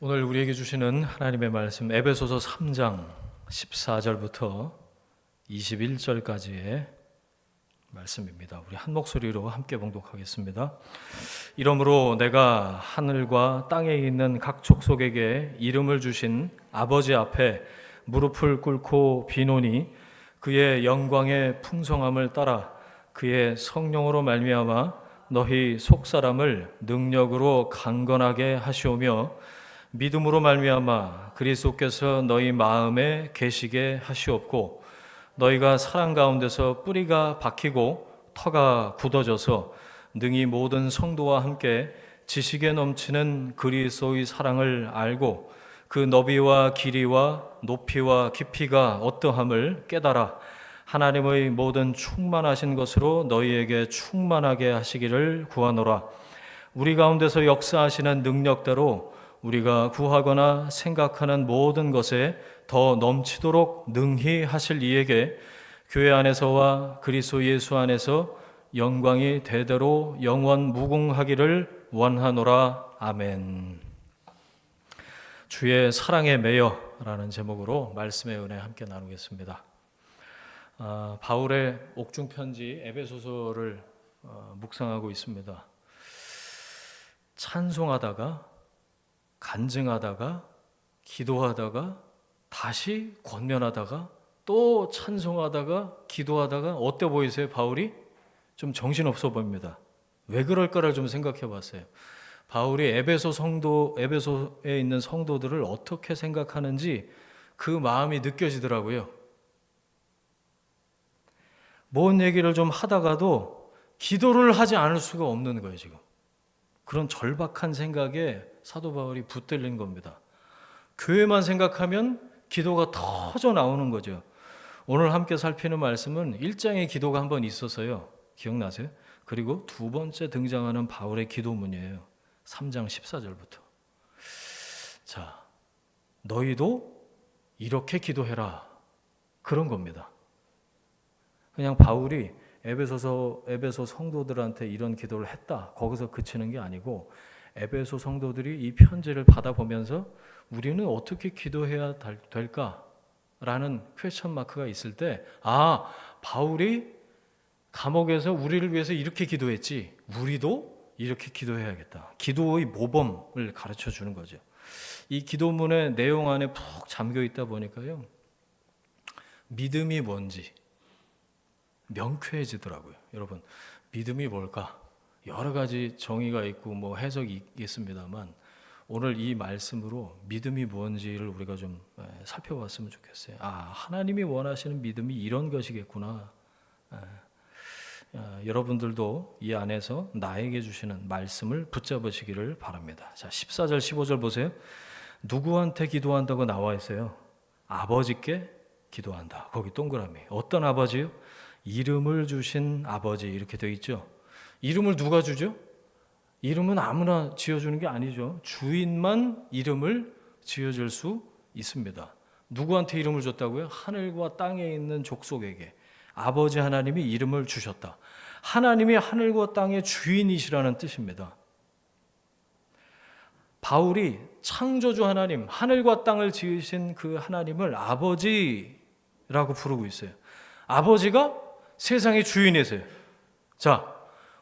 오늘 우리에게 주시는 하나님의 말씀 에베소서 3장 14절부터 21절까지의 말씀입니다. 우리 한 목소리로 함께 봉독하겠습니다. 이러므로 내가 하늘과 땅에 있는 각 족속에게 이름을 주신 아버지 앞에 무릎을 꿇고 비노니 그의 영광의 풍성함을 따라 그의 성령으로 말미암아 너희 속사람을 능력으로 강건하게 하시오며 믿음으로 말미암아 그리스도께서 너희 마음에 계시게 하시옵고 너희가 사랑 가운데서 뿌리가 박히고 터가 굳어져서 능히 모든 성도와 함께 지식에 넘치는 그리스도의 사랑을 알고 그 너비와 길이와 높이와 깊이가 어떠함을 깨달아 하나님의 모든 충만하신 것으로 너희에게 충만하게 하시기를 구하노라. 우리 가운데서 역사하시는 능력대로 우리가 구하거나 생각하는 모든 것에 더 넘치도록 능히 하실 이에게 교회 안에서와 그리스도 예수 안에서 영광이 대대로 영원 무궁하기를 원하노라. 아멘. 주의 사랑에 매여라는 제목으로 말씀의 은혜 함께 나누겠습니다. 바울의 옥중 편지 에베소서를 묵상하고 있습니다. 찬송하다가 간증하다가 기도하다가 다시 권면하다가 또 찬송하다가 기도하다가 어때 보이세요? 바울이 좀 정신없어 보입니다. 왜 그럴까를 좀 생각해 봤어요. 바울이 에베소에 있는 성도들을 어떻게 생각하는지 그 마음이 느껴지더라고요. 뭔 얘기를 좀 하다가도 기도를 하지 않을 수가 없는 거예요, 지금. 그런 절박한 생각에 사도 바울이 붙들린 겁니다. 교회만 생각하면 기도가 터져 나오는 거죠. 오늘 함께 살피는 말씀은 1장의 기도가 한 번 있어서요. 기억나세요? 그리고 두 번째 등장하는 바울의 기도문이에요. 3장 14절부터. 자, 너희도 이렇게 기도해라. 그런 겁니다. 그냥 바울이 에베소 성도들한테 이런 기도를 했다. 거기서 그치는 게 아니고 에베소 성도들이 이 편지를 받아보면서 우리는 어떻게 기도해야 될까라는 퀘스천 마크가 있을 때 바울이 감옥에서 우리를 위해서 이렇게 기도했지. 우리도 이렇게 기도해야겠다. 기도의 모범을 가르쳐 주는 거죠. 이 기도문의 내용 안에 푹 잠겨 있다 보니까요. 믿음이 뭔지 명쾌해지더라고요. 여러분, 믿음이 뭘까? 여러 가지 정의가 있고 해석이 있겠습니다만 오늘 이 말씀으로 믿음이 뭔지를 우리가 좀 살펴봤으면 좋겠어요. 하나님이 원하시는 믿음이 이런 것이겠구나. 여러분들도 이 안에서 나에게 주시는 말씀을 붙잡으시기를 바랍니다. 자, 14절 15절 보세요. 누구한테 기도한다고 나와 있어요? 아버지께 기도한다. 거기 동그라미. 어떤 아버지요? 이름을 주신 아버지 이렇게 되어 있죠. 이름을 누가 주죠? 이름은 아무나 지어주는 게 아니죠. 주인만 이름을 지어줄 수 있습니다. 누구한테 이름을 줬다고요? 하늘과 땅에 있는 족속에게 아버지 하나님이 이름을 주셨다. 하나님이 하늘과 땅의 주인이시라는 뜻입니다. 바울이 창조주 하나님, 하늘과 땅을 지으신 그 하나님을 아버지라고 부르고 있어요. 아버지가 세상의 주인이세요. 자,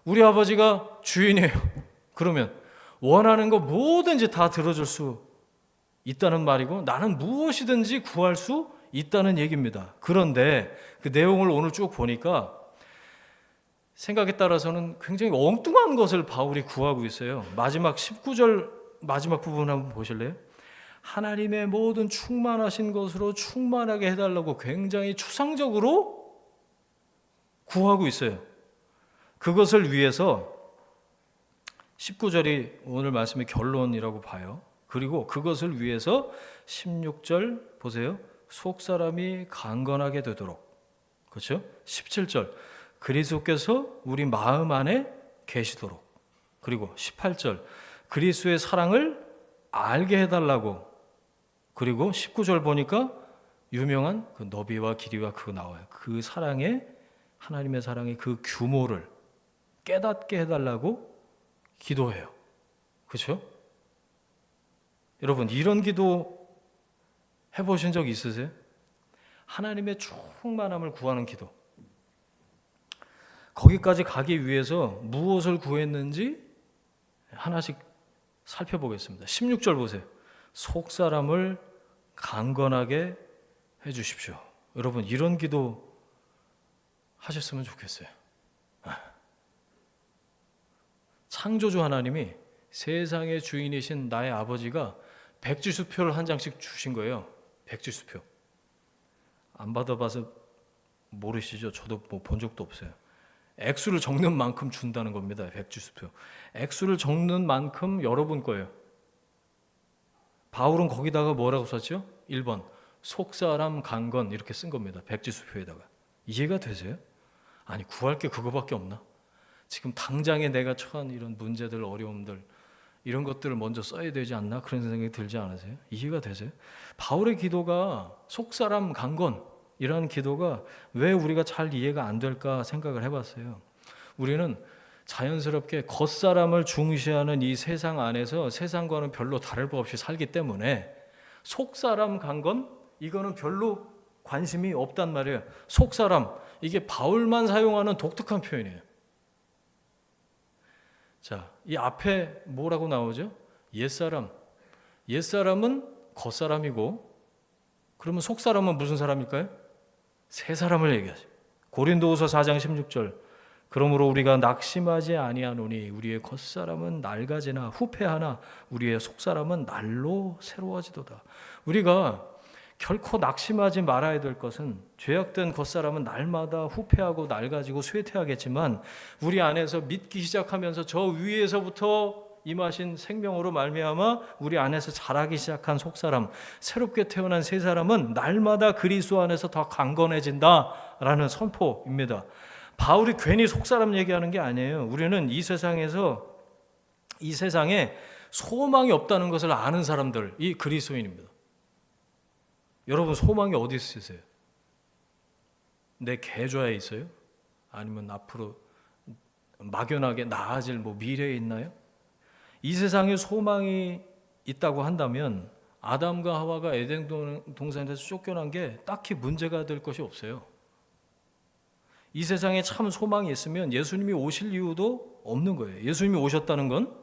우리 아버지가 주인이에요. 그러면 원하는 거 뭐든지 다 들어줄 수 있다는 말이고 나는 무엇이든지 구할 수 있다는 얘기입니다. 그런데 그 내용을 오늘 쭉 보니까 생각에 따라서는 굉장히 엉뚱한 것을 바울이 구하고 있어요. 마지막 19절 마지막 부분 한번 보실래요? 하나님의 모든 충만하신 것으로 충만하게 해달라고 굉장히 추상적으로 구하고 있어요. 그것을 위해서 19절이 오늘 말씀의 결론이라고 봐요. 그리고 그것을 위해서 16절 보세요. 속사람이 강건하게 되도록. 그렇죠? 17절 그리스도께서 우리 마음 안에 계시도록. 그리고 18절 그리스도의 사랑을 알게 해달라고. 그리고 19절 보니까 유명한 그 너비와 길이와 그거 나와요. 그 사랑의 하나님의 사랑의 그 규모를 깨닫게 해달라고 기도해요. 그렇죠? 여러분, 이런 기도 해보신 적 있으세요? 하나님의 충만함을 구하는 기도. 거기까지 가기 위해서 무엇을 구했는지 하나씩 살펴보겠습니다. 16절 보세요. 속 사람을 강건하게 해주십시오. 여러분, 이런 기도 하셨으면 좋겠어요. 창조주 하나님이 세상의 주인이신 나의 아버지가 백지수표를 한 장씩 주신 거예요. 백지수표. 안 받아봐서 모르시죠? 저도 뭐 본 적도 없어요. 액수를 적는 만큼 준다는 겁니다. 백지수표. 액수를 적는 만큼 여러분 거예요. 바울은 거기다가 뭐라고 썼죠? 1번 속사람 강건 이렇게 쓴 겁니다. 백지수표에다가. 이해가 되세요? 아니, 구할 게 그거밖에 없나? 지금 당장에 내가 처한 이런 문제들, 어려움들, 이런 것들을 먼저 써야 되지 않나? 그런 생각이 들지 않으세요? 이해가 되세요? 바울의 기도가 속사람 강건 이라는 기도가 왜 우리가 잘 이해가 안 될까 생각을 해봤어요. 우리는 자연스럽게 겉사람을 중시하는 이 세상 안에서 세상과는 별로 다를 바 없이 살기 때문에 속사람 강건 이거는 별로 관심이 없단 말이에요. 속사람, 이게 바울만 사용하는 독특한 표현이에요. 자, 이 앞에 뭐라고 나오죠? 옛사람. 옛사람은 겉사람이고, 그러면 속사람은 무슨 사람일까요? 새 사람을 얘기하죠. 고린도후서 4장 16절. 그러므로 우리가 낙심하지 아니하노니 우리의 겉사람은 낡아지나 후패하나 우리의 속사람은 날로 새로워지도다. 우리가 결코 낙심하지 말아야 될 것은 죄악된 겉사람은 날마다 후패하고 낡아지고 쇠퇴하겠지만 우리 안에서 믿기 시작하면서 저 위에서부터 임하신 생명으로 말미암아 우리 안에서 자라기 시작한 속사람, 새롭게 태어난 새 사람은 날마다 그리스도 안에서 더 강건해진다라는 선포입니다. 바울이 괜히 속사람 얘기하는 게 아니에요. 우리는 이 세상에 소망이 없다는 것을 아는 사람들, 이 그리스도인입니다. 여러분, 소망이 어디 있으세요? 내 계좌에 있어요? 아니면 앞으로 막연하게 나아질 미래에 있나요? 이 세상에 소망이 있다고 한다면 아담과 하와가 에덴 동산에서 쫓겨난 게 딱히 문제가 될 것이 없어요. 이 세상에 참 소망이 있으면 예수님이 오실 이유도 없는 거예요. 예수님이 오셨다는 건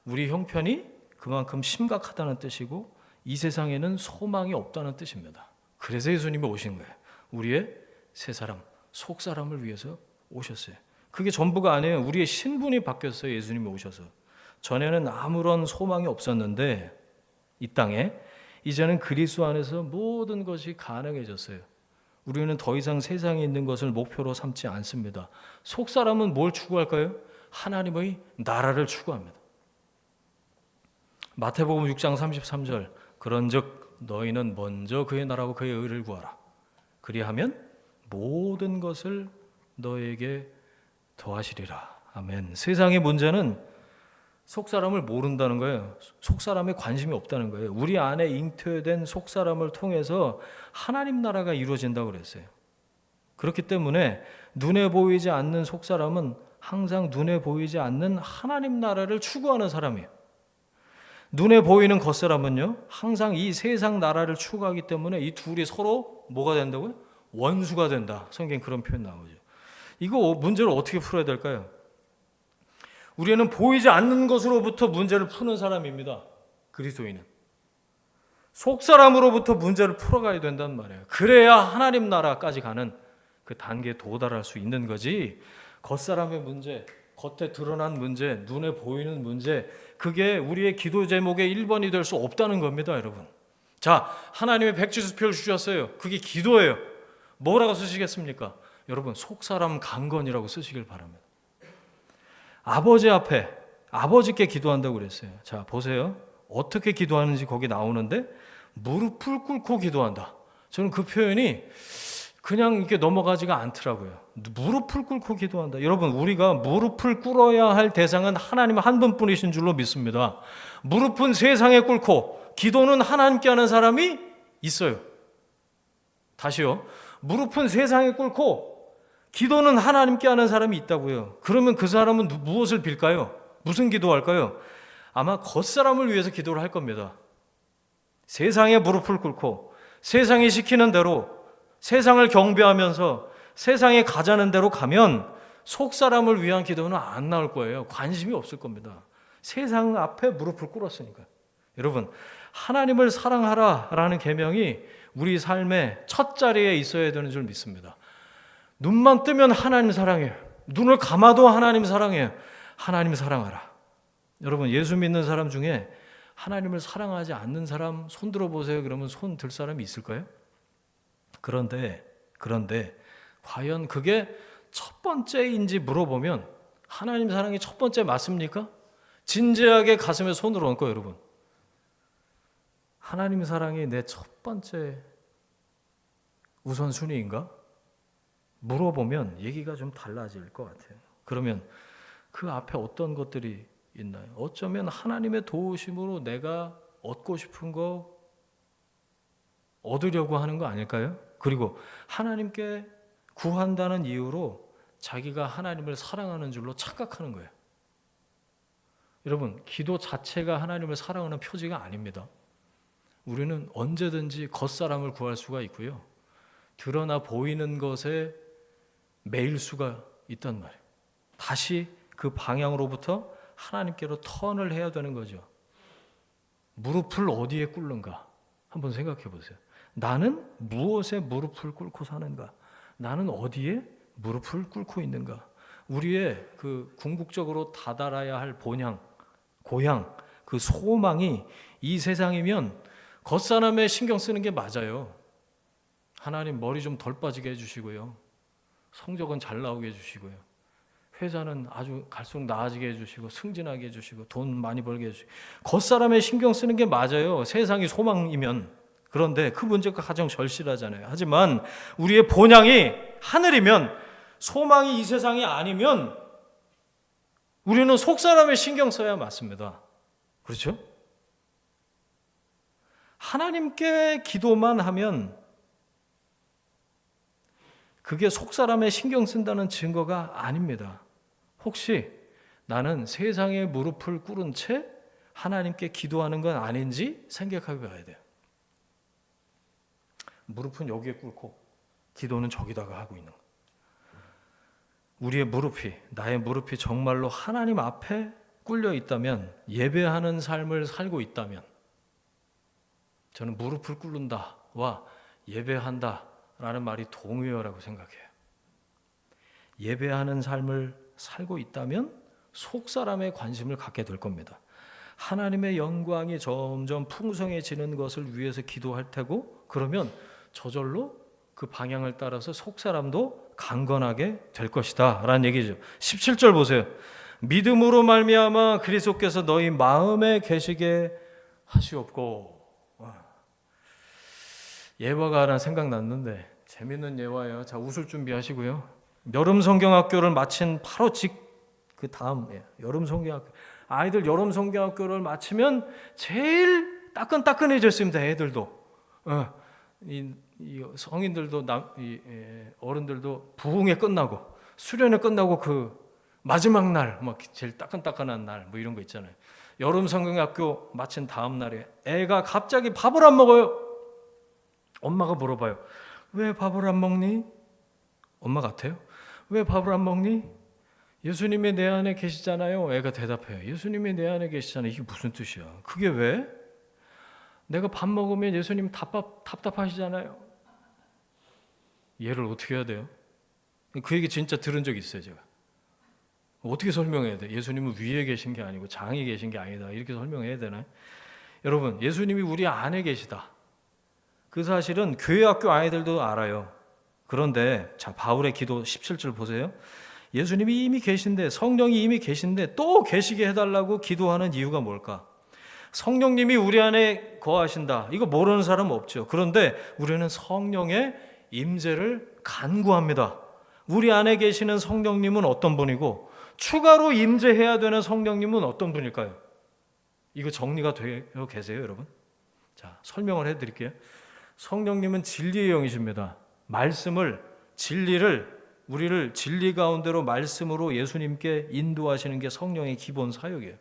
우리 형편이 그만큼 심각하다는 뜻이고 이 세상에는 소망이 없다는 뜻입니다. 그래서 예수님이 오신 거예요. 우리의 새 사람, 속 사람을 위해서 오셨어요. 그게 전부가 아니에요. 우리의 신분이 바뀌었어요. 예수님이 오셔서. 전에는 아무런 소망이 없었는데 이 땅에 이제는 그리스도 안에서 모든 것이 가능해졌어요. 우리는 더 이상 세상에 있는 것을 목표로 삼지 않습니다. 속 사람은 뭘 추구할까요? 하나님의 나라를 추구합니다. 마태복음 6장 33절 그런즉 너희는 먼저 그의 나라와 그의 의를 구하라. 그리하면 모든 것을 너에게 더하시리라. 아멘. 세상의 문제는 속사람을 모른다는 거예요. 속사람에 관심이 없다는 거예요. 우리 안에 잉태된 속사람을 통해서 하나님 나라가 이루어진다고 그랬어요. 그렇기 때문에 눈에 보이지 않는 속사람은 항상 눈에 보이지 않는 하나님 나라를 추구하는 사람이에요. 눈에 보이는 겉사람은요, 항상 이 세상 나라를 추구하기 때문에 이 둘이 서로 뭐가 된다고요? 원수가 된다. 성경에 그런 표현 나오죠. 이거 문제를 어떻게 풀어야 될까요? 우리는 보이지 않는 것으로부터 문제를 푸는 사람입니다. 그리스도인은. 속사람으로부터 문제를 풀어가야 된단 말이에요. 그래야 하나님 나라까지 가는 그 단계에 도달할 수 있는 거지. 겉사람의 문제, 겉에 드러난 문제, 눈에 보이는 문제, 그게 우리의 기도 제목의 1번이 될 수 없다는 겁니다, 여러분. 자, 하나님의 백지수표를 주셨어요. 그게 기도예요. 뭐라고 쓰시겠습니까? 여러분, 속사람 강건이라고 쓰시길 바랍니다. 아버지 앞에 아버지께 기도한다고 그랬어요. 자, 보세요. 어떻게 기도하는지 거기 나오는데 무릎을 꿇고 기도한다. 저는 그 표현이 그냥 이렇게 넘어가지가 않더라고요. 무릎을 꿇고 기도한다. 여러분, 우리가 무릎을 꿇어야 할 대상은 하나님 한 분뿐이신 줄로 믿습니다. 무릎은 세상에 꿇고 기도는 하나님께 하는 사람이 있어요. 다시요. 무릎은 세상에 꿇고 기도는 하나님께 하는 사람이 있다고요. 그러면 그 사람은 무엇을 빌까요? 무슨 기도할까요? 아마 겉사람을 위해서 기도를 할 겁니다. 세상에 무릎을 꿇고 세상이 시키는 대로 세상을 경배하면서 세상에 가자는 대로 가면 속 사람을 위한 기도는 안 나올 거예요. 관심이 없을 겁니다. 세상 앞에 무릎을 꿇었으니까. 여러분, 하나님을 사랑하라라는 계명이 우리 삶의 첫 자리에 있어야 되는 줄 믿습니다. 눈만 뜨면 하나님 사랑해요. 눈을 감아도 하나님 사랑해요. 하나님 사랑하라. 여러분, 예수 믿는 사람 중에 하나님을 사랑하지 않는 사람 손 들어보세요. 그러면 손 들 사람이 있을까요? 그런데 과연 그게 첫 번째인지 물어보면 하나님 사랑이 첫 번째 맞습니까? 진지하게 가슴에 손을 얹고 여러분, 하나님 사랑이 내 첫 번째 우선순위인가? 물어보면 얘기가 좀 달라질 것 같아요. 그러면 그 앞에 어떤 것들이 있나요? 어쩌면 하나님의 도우심으로 내가 얻고 싶은 거 얻으려고 하는 거 아닐까요? 그리고 하나님께 구한다는 이유로 자기가 하나님을 사랑하는 줄로 착각하는 거예요. 여러분, 기도 자체가 하나님을 사랑하는 표지가 아닙니다. 우리는 언제든지 겉사람을 구할 수가 있고요. 드러나 보이는 것에 매일 수가 있단 말이에요. 다시 그 방향으로부터 하나님께로 턴을 해야 되는 거죠. 무릎을 어디에 꿇는가? 한번 생각해 보세요. 나는 무엇에 무릎을 꿇고 사는가? 나는 어디에 무릎을 꿇고 있는가? 우리의 그 궁극적으로 다다라야 할 본향, 고향, 그 소망이 이 세상이면 겉사람에 신경 쓰는 게 맞아요. 하나님 머리 좀 덜 빠지게 해주시고요. 성적은 잘 나오게 해주시고요. 회사는 아주 갈수록 나아지게 해주시고 승진하게 해주시고 돈 많이 벌게 해주시고 겉사람에 신경 쓰는 게 맞아요. 세상이 소망이면. 그런데 그 문제가 가장 절실하잖아요. 하지만 우리의 본향이 하늘이면 소망이 이 세상이 아니면 우리는 속사람에 신경 써야 맞습니다. 그렇죠? 하나님께 기도만 하면 그게 속사람에 신경 쓴다는 증거가 아닙니다. 혹시 나는 세상에 무릎을 꿇은 채 하나님께 기도하는 건 아닌지 생각해 봐야 돼요. 무릎은 여기에 꿇고 기도는 저기다가 하고 있는 거예요. 우리의 무릎이, 나의 무릎이 정말로 하나님 앞에 꿇려 있다면, 예배하는 삶을 살고 있다면, 저는 무릎을 꿇는다와 예배한다라는 말이 동의어라고 생각해요. 예배하는 삶을 살고 있다면 속 사람의 관심을 갖게 될 겁니다. 하나님의 영광이 점점 풍성해지는 것을 위해서 기도할 테고, 그러면 저절로 그 방향을 따라서 속 사람도 강건하게 될 것이다 라는 얘기죠. 17절 보세요. 믿음으로 말미암아 그리스도께서 너희 마음에 계시게 하시옵고. 예화가 하나 생각났는데 재밌는 예화예요. 자, 웃을 준비하시고요. 여름 성경학교를 마친 바로 그 다음에 여름 성경학교, 아이들 여름 성경학교를 마치면 제일 따끈따끈해졌습니다. 애들도 이 성인들도 어른들도 부흥회 끝나고 수련회 끝나고 그 마지막 날 막 제일 따끈따끈한 날 뭐 이런 거 있잖아요. 여름 성경학교 마친 다음 날에 애가 갑자기 밥을 안 먹어요. 엄마가 물어봐요. 왜 밥을 안 먹니? 엄마 같아요. 왜 밥을 안 먹니? 예수님이 내 안에 계시잖아요. 애가 대답해요. 예수님이 내 안에 계시잖아요. 이게 무슨 뜻이야? 그게 왜? 내가 밥 먹으면 예수님 답답하시잖아요. 얘를 어떻게 해야 돼요? 그 얘기 진짜 들은 적 있어요, 제가. 어떻게 설명해야 돼? 예수님은 위에 계신 게 아니고 장에 계신 게 아니다. 이렇게 설명해야 되나요? 여러분, 예수님이 우리 안에 계시다. 그 사실은 교회 학교 아이들도 알아요. 그런데 자, 바울의 기도 17절 보세요. 예수님이 이미 계신데, 성령이 이미 계신데 또 계시게 해달라고 기도하는 이유가 뭘까? 성령님이 우리 안에 거하신다. 이거 모르는 사람은 없죠. 그런데 우리는 성령의 임재를 간구합니다. 우리 안에 계시는 성령님은 어떤 분이고 추가로 임재해야 되는 성령님은 어떤 분일까요? 이거 정리가 되어 계세요, 여러분? 자, 설명을 해드릴게요. 성령님은 진리의 영이십니다. 진리를 우리를 진리 가운데로 말씀으로 예수님께 인도하시는 게 성령의 기본 사역이에요.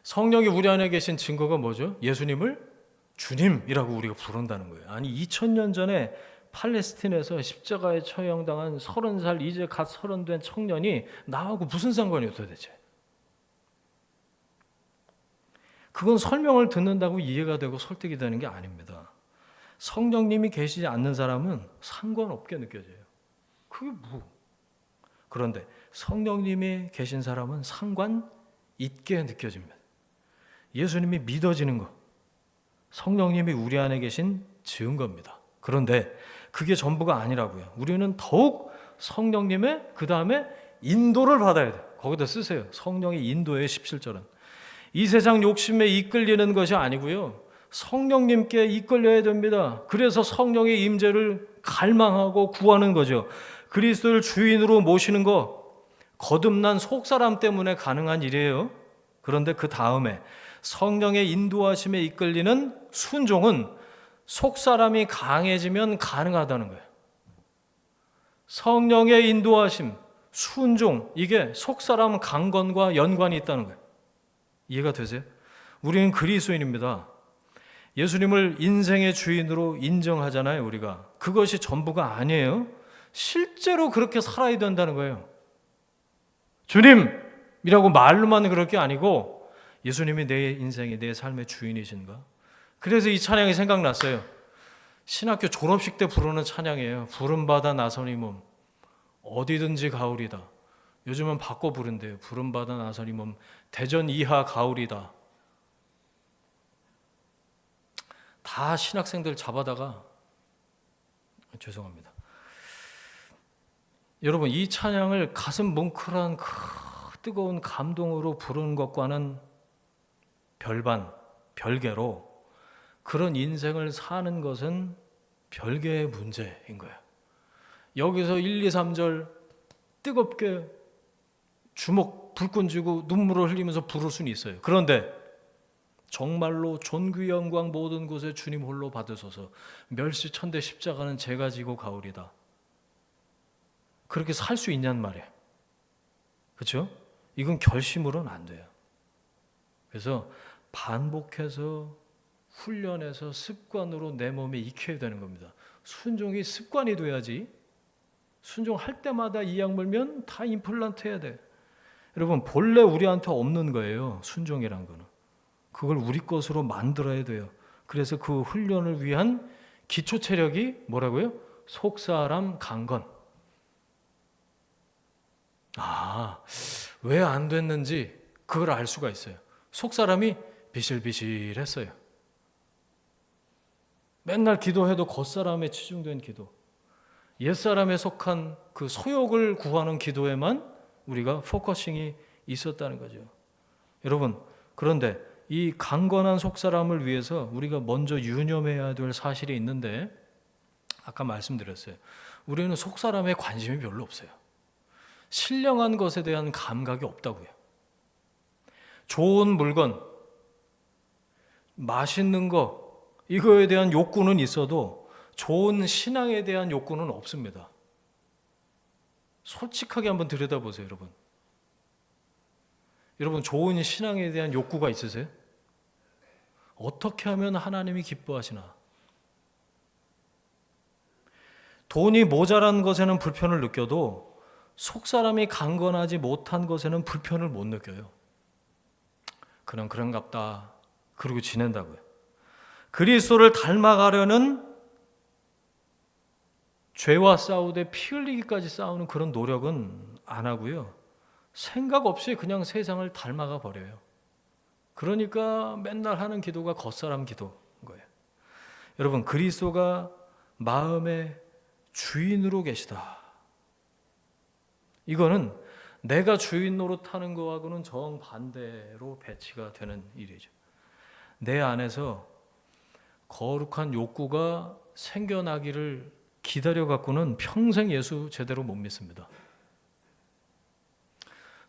성령이 우리 안에 계신 증거가 뭐죠? 예수님을 주님이라고 우리가 부른다는 거예요. 아니 2000년 전에 팔레스틴에서 십자가에 처형당한 30살 이제 갓 30 된 청년이 나하고 무슨 상관이에요 도대체? 그건 설명을 듣는다고 이해가 되고 설득이 되는 게 아닙니다. 성령님이 계시지 않는 사람은 상관없게 느껴져요. 그게 뭐? 그런데 성령님이 계신 사람은 상관 있게 느껴집니다. 예수님이 믿어지는 것, 성령님이 우리 안에 계신 증거입니다. 그런데 그게 전부가 아니라고요. 우리는 더욱 성령님의 그 다음에 인도를 받아야 돼요. 거기다 쓰세요. 성령의 인도의 17절은. 이 세상 욕심에 이끌리는 것이 아니고요. 성령님께 이끌려야 됩니다. 그래서 성령의 임재를 갈망하고 구하는 거죠. 그리스도를 주인으로 모시는 거 거듭난 속사람 때문에 가능한 일이에요. 그런데 그 다음에 성령의 인도하심에 이끌리는 순종은 속사람이 강해지면 가능하다는 거예요. 성령의 인도하심, 순종, 이게 속사람 강건과 연관이 있다는 거예요. 이해가 되세요? 우리는 그리스도인입니다. 예수님을 인생의 주인으로 인정하잖아요, 우리가. 그것이 전부가 아니에요. 실제로 그렇게 살아야 된다는 거예요. 주님이라고 말로만 그럴 게 아니고 예수님이 내 인생의, 내 삶의 주인이신가? 그래서 이 찬양이 생각났어요. 신학교 졸업식 때 부르는 찬양이에요. 부름받아 나서니 몸 어디든지 가오리다. 요즘은 바꿔 부른대요. 부름받아 나서니 몸 대전 이하 가오리다. 다 신학생들 잡아다가 죄송합니다. 여러분 이 찬양을 가슴 뭉클한 뜨거운 감동으로 부르는 것과는 별개로 그런 인생을 사는 것은 별개의 문제인 거예요. 여기서 1, 2, 3절 뜨겁게 주먹 불끈 쥐고 눈물을 흘리면서 부를 수는 있어요. 그런데 정말로 존귀 영광 모든 곳에 주님 홀로 받으소서 멸시 천대 십자가는 제가 지고 가오리다. 그렇게 살 수 있냔 말이에요. 그렇죠? 이건 결심으로는 안 돼요. 그래서 반복해서 훈련해서 습관으로 내 몸에 익혀야 되는 겁니다. 순종이 습관이 돼야지. 순종할 때마다 이 약 물면 다 임플란트 해야 돼. 여러분 본래 우리한테 없는 거예요. 순종이란 거는. 그걸 우리 것으로 만들어야 돼요. 그래서 그 훈련을 위한 기초 체력이 뭐라고요? 속사람 강건. 왜 안 됐는지 그걸 알 수가 있어요. 속사람이 비실비실했어요. 맨날 기도해도 겉사람에 치중된 기도. 옛사람에 속한 그 소욕을 구하는 기도에만 우리가 포커싱이 있었다는 거죠. 여러분, 그런데 이 강건한 속사람을 위해서 우리가 먼저 유념해야 될 사실이 있는데 아까 말씀드렸어요. 우리는 속사람에 관심이 별로 없어요. 신령한 것에 대한 감각이 없다고요. 좋은 물건, 맛있는 거, 이거에 대한 욕구는 있어도 좋은 신앙에 대한 욕구는 없습니다. 솔직하게 한번 들여다보세요, 여러분. 여러분, 좋은 신앙에 대한 욕구가 있으세요? 어떻게 하면 하나님이 기뻐하시나? 돈이 모자란 것에는 불편을 느껴도 속사람이 강건하지 못한 것에는 불편을 못 느껴요. 그냥 그런갑다. 그러고 지낸다고요. 그리스도를 닮아가려는 죄와 싸우되 피 흘리기까지 싸우는 그런 노력은 안 하고요. 생각 없이 그냥 세상을 닮아가 버려요. 그러니까 맨날 하는 기도가 겉사람 기도인 거예요. 여러분, 그리스도가 마음의 주인으로 계시다. 이거는 내가 주인 노릇하는 거하고는 정반대로 배치가 되는 일이죠. 내 안에서 거룩한 욕구가 생겨나기를 기다려 갖고는 평생 예수 제대로 못 믿습니다.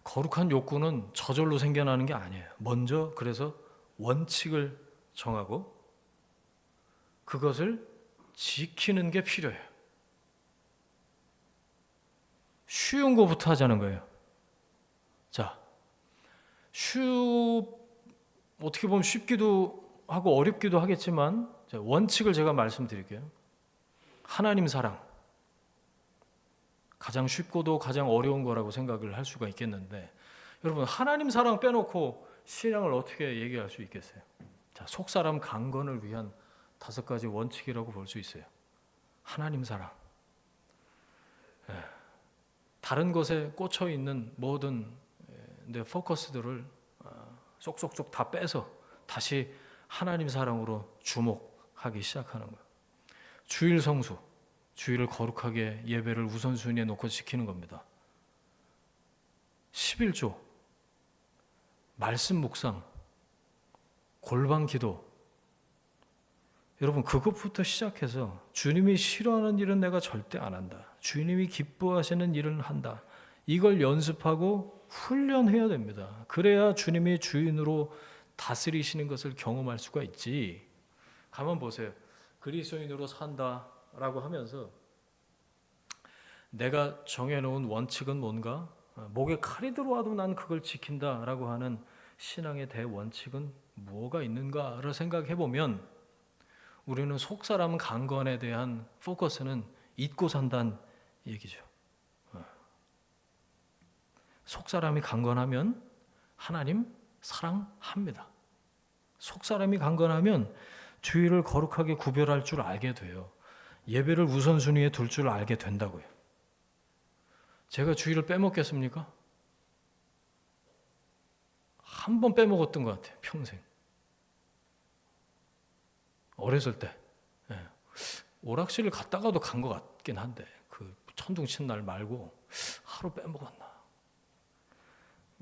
거룩한 욕구는 저절로 생겨나는 게 아니에요. 먼저 그래서 원칙을 정하고 그것을 지키는 게 필요해요. 쉬운 거부터 하자는 거예요. 자, 어떻게 보면 쉽기도 하고 어렵기도 하겠지만 원칙을 제가 말씀드릴게요. 하나님 사랑. 가장 쉽고도 가장 어려운 거라고 생각을 할 수가 있겠는데 여러분 하나님 사랑 빼놓고 신앙을 어떻게 얘기할 수 있겠어요? 자, 속사람 강건을 위한 5가지 원칙이라고 볼 수 있어요. 하나님 사랑. 다른 것에 꽂혀 있는 모든 내 포커스들을 쏙쏙쏙 다 빼서 다시 하나님 사랑으로 주목하기 시작하는 거예요. 주일 성수, 주일을 거룩하게 예배를 우선순위에 놓고 지키는 겁니다. 11조, 말씀 묵상, 골방 기도. 여러분 그것부터 시작해서 주님이 싫어하는 일은 내가 절대 안 한다. 주님이 기뻐하시는 일은 한다. 이걸 연습하고 훈련해야 됩니다. 그래야 주님이 주인으로 다스리시는 것을 경험할 수가 있지. 가만 보세요. 그리스도인으로 산다라고 하면서 내가 정해놓은 원칙은 뭔가? 목에 칼이 들어와도 난 그걸 지킨다라고 하는 신앙의 대원칙은 뭐가 있는가를 생각해 보면 우리는 속사람 강건에 대한 포커스는 잊고 산다는 얘기죠. 속사람이 강건하면 하나님 사랑합니다. 속사람이 강건하면 주일을 거룩하게 구별할 줄 알게 돼요. 예배를 우선순위에 둘 줄 알게 된다고요. 제가 주일을 빼먹겠습니까? 한 번 빼먹었던 것 같아요. 평생. 어렸을 때. 오락실을 갔다가도 간 것 같긴 한데 그 천둥 친 날 말고 하루 빼먹었나.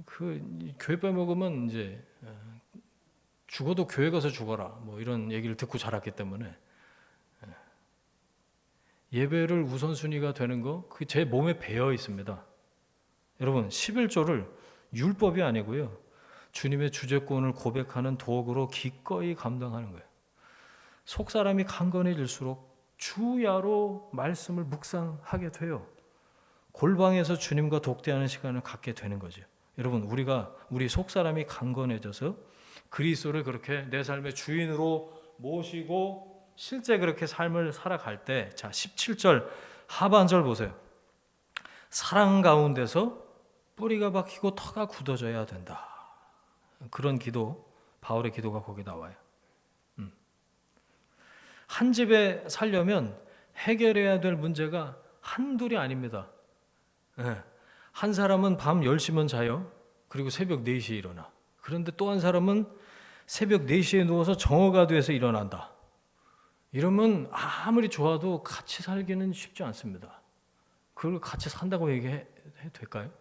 그 교회 빼먹으면 이제 죽어도 교회 가서 죽어라 뭐 이런 얘기를 듣고 자랐기 때문에 예배를 우선순위가 되는 거 그 제 몸에 배어 있습니다. 여러분 11조를 율법이 아니고요. 주님의 주재권을 고백하는 도구로 기꺼이 감당하는 거예요. 속사람이 강건해질수록 주야로 말씀을 묵상하게 돼요. 골방에서 주님과 독대하는 시간을 갖게 되는 거죠. 여러분 우리 속사람이 강건해져서 그리스도를 그렇게 내 삶의 주인으로 모시고 실제 그렇게 삶을 살아갈 때, 자 17절 하반절 보세요. 사랑 가운데서 뿌리가 박히고 터가 굳어져야 된다. 그런 기도, 바울의 기도가 거기 나와요. 한 집에 살려면 해결해야 될 문제가 한둘이 아닙니다. 한 사람은 밤 10시면 자요. 그리고 새벽 4시에 일어나. 그런데 또 한 사람은 새벽 4시에 누워서 정오가 돼서 일어난다. 이러면 아무리 좋아도 같이 살기는 쉽지 않습니다. 그걸 같이 산다고 얘기해도 될까요?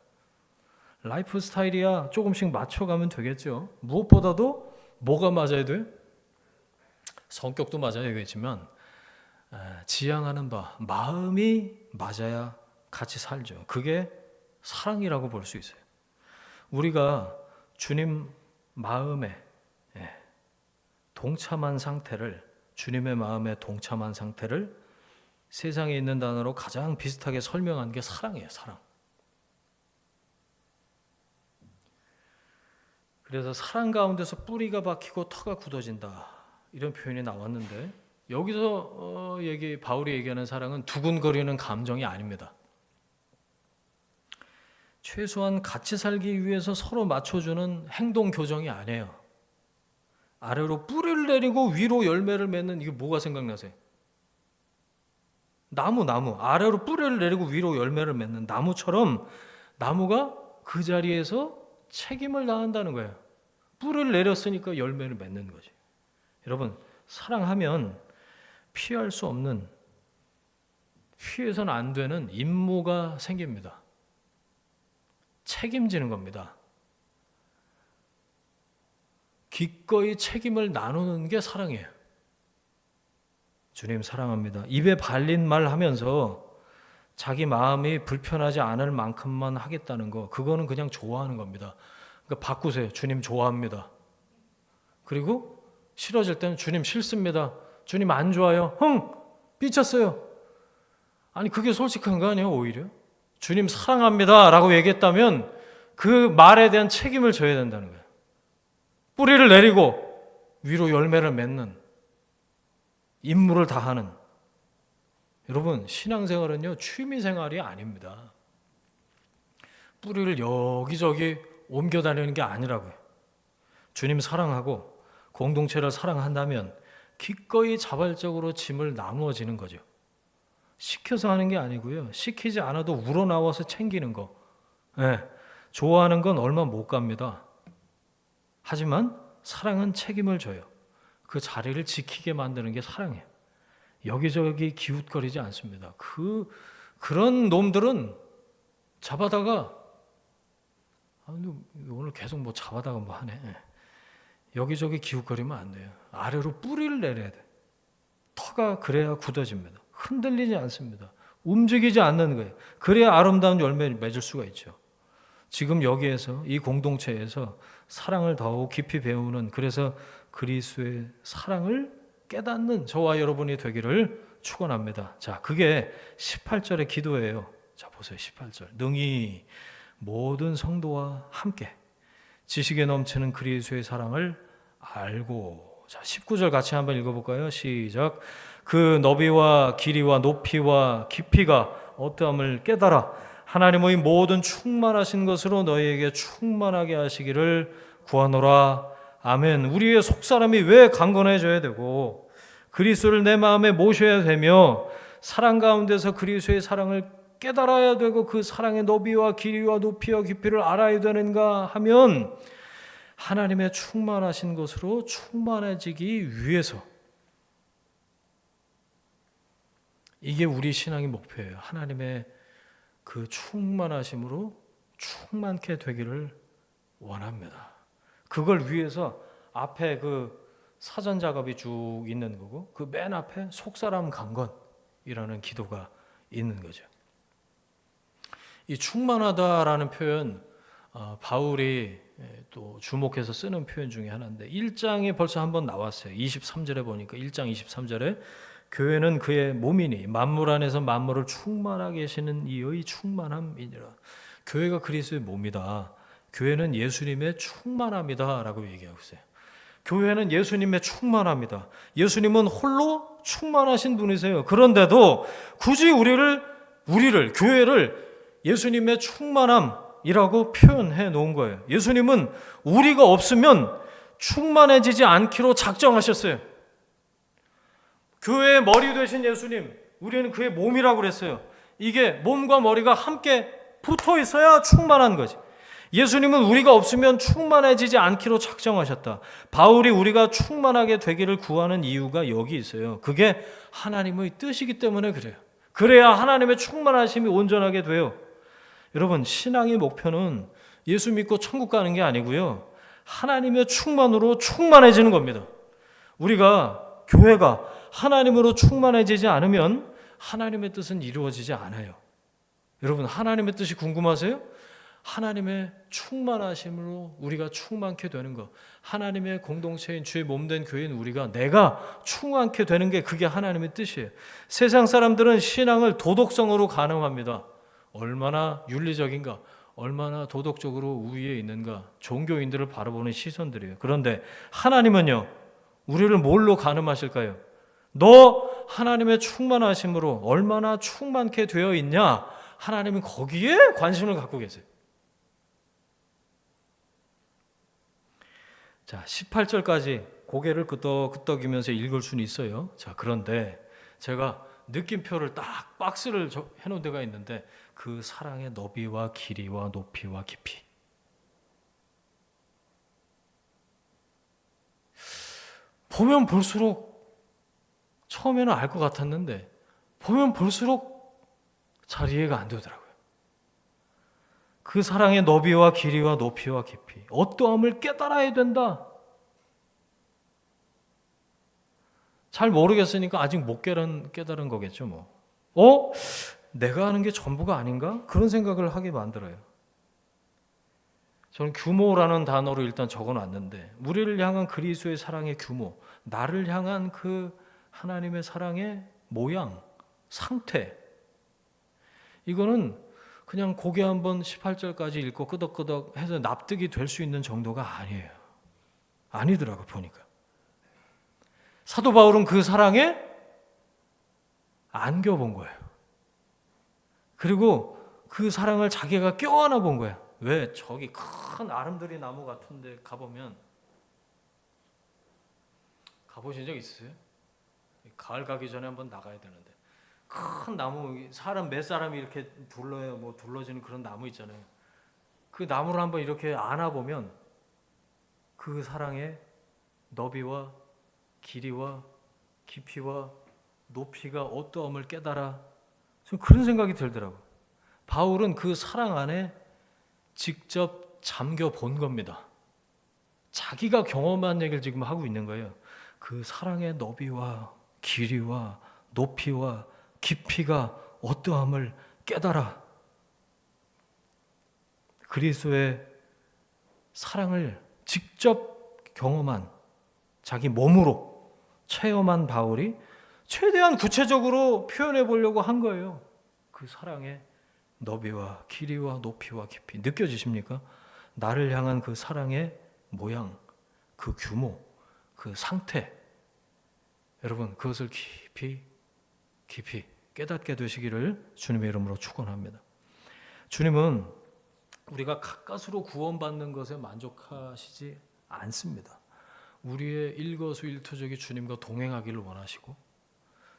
라이프 스타일이야 조금씩 맞춰가면 되겠죠. 무엇보다도 뭐가 맞아야 돼요? 성격도 맞아야 되겠지만 지향하는 바, 마음이 맞아야 같이 살죠. 그게 사랑이라고 볼 수 있어요. 우리가 주님 마음에 동참한 상태를, 주님의 마음에 동참한 상태를 세상에 있는 단어로 가장 비슷하게 설명한 게 사랑이에요. 사랑. 그래서 사랑 가운데서 뿌리가 박히고 터가 굳어진다. 이런 표현이 나왔는데 여기서 바울이 얘기하는 사랑은 두근거리는 감정이 아닙니다. 최소한 같이 살기 위해서 서로 맞춰주는 행동 교정이 아니에요. 아래로 뿌리를 내리고 위로 열매를 맺는, 이게 뭐가 생각나세요? 나무 아래로 뿌리를 내리고 위로 열매를 맺는 나무처럼 나무가 그 자리에서 책임을 다한다는 거예요. 뿌리를 내렸으니까 열매를 맺는 거지. 여러분 사랑하면 피할 수 없는, 피해서는 안 되는 임무가 생깁니다. 책임지는 겁니다. 기꺼이 책임을 나누는 게 사랑이에요. 주님 사랑합니다. 입에 발린 말 하면서 자기 마음이 불편하지 않을 만큼만 하겠다는 거, 그거는 그냥 좋아하는 겁니다. 그러니까 바꾸세요. 주님 좋아합니다. 그리고 싫어질 때는 주님 싫습니다. 주님 안 좋아요. 삐쳤어요. 아니 그게 솔직한 거 아니에요? 오히려 주님 사랑합니다 라고 얘기했다면 그 말에 대한 책임을 져야 된다는 거예요. 뿌리를 내리고 위로 열매를 맺는 임무를 다하는, 여러분 신앙생활은요 취미생활이 아닙니다. 뿌리를 여기저기 옮겨 다니는 게 아니라고요. 주님 사랑하고 공동체를 사랑한다면 기꺼이 자발적으로 짐을 나누어지는 거죠. 시켜서 하는 게 아니고요. 시키지 않아도 우러나와서 챙기는 거. 네, 좋아하는 건 얼마 못 갑니다. 하지만 사랑은 책임을 져요. 그 자리를 지키게 만드는 게 사랑이에요. 여기저기 기웃거리지 않습니다. 그런 놈들은 잡아다가 오늘 계속 뭐 잡아다가 뭐 하네. 여기저기 기웃거리면 안 돼요. 아래로 뿌리를 내려야 돼. 터가 그래야 굳어집니다. 흔들리지 않습니다. 움직이지 않는 거예요. 그래야 아름다운 열매를 맺을 수가 있죠. 지금 여기에서 이 공동체에서 사랑을 더욱 깊이 배우는, 그래서 그리스도의 사랑을 깨닫는 저와 여러분이 되기를 축원합니다. 자, 그게 18절의 기도예요. 자, 보세요. 18절. 능히 모든 성도와 함께 지식에 넘치는 그리스도의 사랑을 알고. 자, 19절 같이 한번 읽어볼까요? 시작. 그 너비와 길이와 높이와 깊이가 어떠함을 깨달아 하나님의 모든 충만하신 것으로 너희에게 충만하게 하시기를 구하노라. 아멘. 우리의 속사람이 왜 강건해져야 되고 그리스도를 내 마음에 모셔야 되며 사랑 가운데서 그리스도의 사랑을 깨달아야 되고 그 사랑의 너비와 길이와 높이와 깊이를 알아야 되는가 하면 하나님의 충만하신 것으로 충만해지기 위해서, 이게 우리 신앙의 목표예요. 하나님의 그 충만하심으로 충만케 되기를 원합니다. 그걸 위해서 앞에 그 사전 작업이 쭉 있는 거고 그 맨 앞에 속사람 강건이라는 기도가 있는 거죠. 이 충만하다라는 표현, 바울이 또 주목해서 쓰는 표현 중에 하나인데 1장에 벌써 한번 나왔어요. 23절에 보니까 1장 23절에 교회는 그의 몸이니 만물 안에서 만물을 충만하게 하시는 이의 충만함이니라. 교회가 그리스도의 몸이다. 교회는 예수님의 충만함이다 라고 얘기하고 있어요. 교회는 예수님의 충만함이다. 예수님은 홀로 충만하신 분이세요. 그런데도 굳이 우리를 교회를 예수님의 충만함이라고 표현해 놓은 거예요. 예수님은 우리가 없으면 충만해지지 않기로 작정하셨어요. 교회의 머리 되신 예수님, 우리는 그의 몸이라고 그랬어요. 이게 몸과 머리가 함께 붙어 있어야 충만한 거지. 예수님은 우리가 없으면 충만해지지 않기로 작정하셨다. 바울이 우리가 충만하게 되기를 구하는 이유가 여기 있어요. 그게 하나님의 뜻이기 때문에 그래요. 그래야 하나님의 충만하심이 온전하게 돼요. 여러분, 신앙의 목표는 예수 믿고 천국 가는 게 아니고요. 하나님의 충만으로 충만해지는 겁니다. 우리가, 교회가 하나님으로 충만해지지 않으면 하나님의 뜻은 이루어지지 않아요. 여러분, 하나님의 뜻이 궁금하세요? 하나님의 충만하심으로 우리가 충만케 되는 것, 하나님의 공동체인 주의 몸된 교회인 우리가 내가 충만케 되는 게 그게 하나님의 뜻이에요. 세상 사람들은 신앙을 도덕성으로 가늠합니다. 얼마나 윤리적인가, 얼마나 도덕적으로 우위에 있는가, 종교인들을 바라보는 시선들이에요. 그런데 하나님은요, 우리를 뭘로 가늠하실까요? 너 하나님의 충만하심으로 얼마나 충만케 되어 있냐? 하나님은 거기에 관심을 갖고 계세요. 자, 18절까지 고개를 끄덕끄덕이면서 읽을 수는 있어요. 자, 그런데 제가 느낌표를 딱 박스를 해놓은 데가 있는데 그 사랑의 너비와 길이와 높이와 깊이. 보면 볼수록 처음에는 알 것 같았는데 보면 볼수록 잘 이해가 안 되더라고요. 그 사랑의 너비와 길이와 높이와 깊이, 어떠함을 깨달아야 된다. 잘 모르겠으니까 아직 못 깨달은 거겠죠 뭐. 내가 하는 게 전부가 아닌가? 그런 생각을 하게 만들어요. 저는 규모라는 단어로 일단 적어놨는데 우리를 향한 그리스도의 사랑의 규모, 나를 향한 그 하나님의 사랑의 모양, 상태, 이거는 그냥 고개 한번 18절까지 읽고 끄덕끄덕 해서 납득이 될 수 있는 정도가 아니에요. 아니더라고 보니까. 사도 바울은 그 사랑에 안겨본 거예요. 그리고 그 사랑을 자기가 껴안아 본 거야. 왜? 저기 큰 아름드리 나무 같은데 가보면, 가보신 적 있으세요? 가을 가기 전에 한번 나가야 되는데, 큰 나무, 사람 몇 사람이 이렇게 둘러지는 그런 나무 있잖아요. 그 나무를 한번 이렇게 안아보면 그 사랑의 너비와 길이와 깊이와 높이가 어떠함을 깨달아. 좀 그런 생각이 들더라고요. 바울은 그 사랑 안에 직접 잠겨 본 겁니다. 자기가 경험한 얘기를 지금 하고 있는 거예요. 그 사랑의 너비와 길이와 높이와 깊이가 어떠함을 깨달아. 그리스도의 사랑을 직접 경험한, 자기 몸으로 체험한 바울이 최대한 구체적으로 표현해 보려고 한 거예요. 그 사랑의 너비와 길이와 높이와 깊이 느껴지십니까? 나를 향한 그 사랑의 모양, 그 규모, 그 상태, 여러분 그것을 깊이 깨닫게 되시기를 주님의 이름으로 축원합니다. 주님은 우리가 가까스로 구원받는 것에 만족하시지 않습니다. 우리의 일거수일투족이 주님과 동행하기를 원하시고,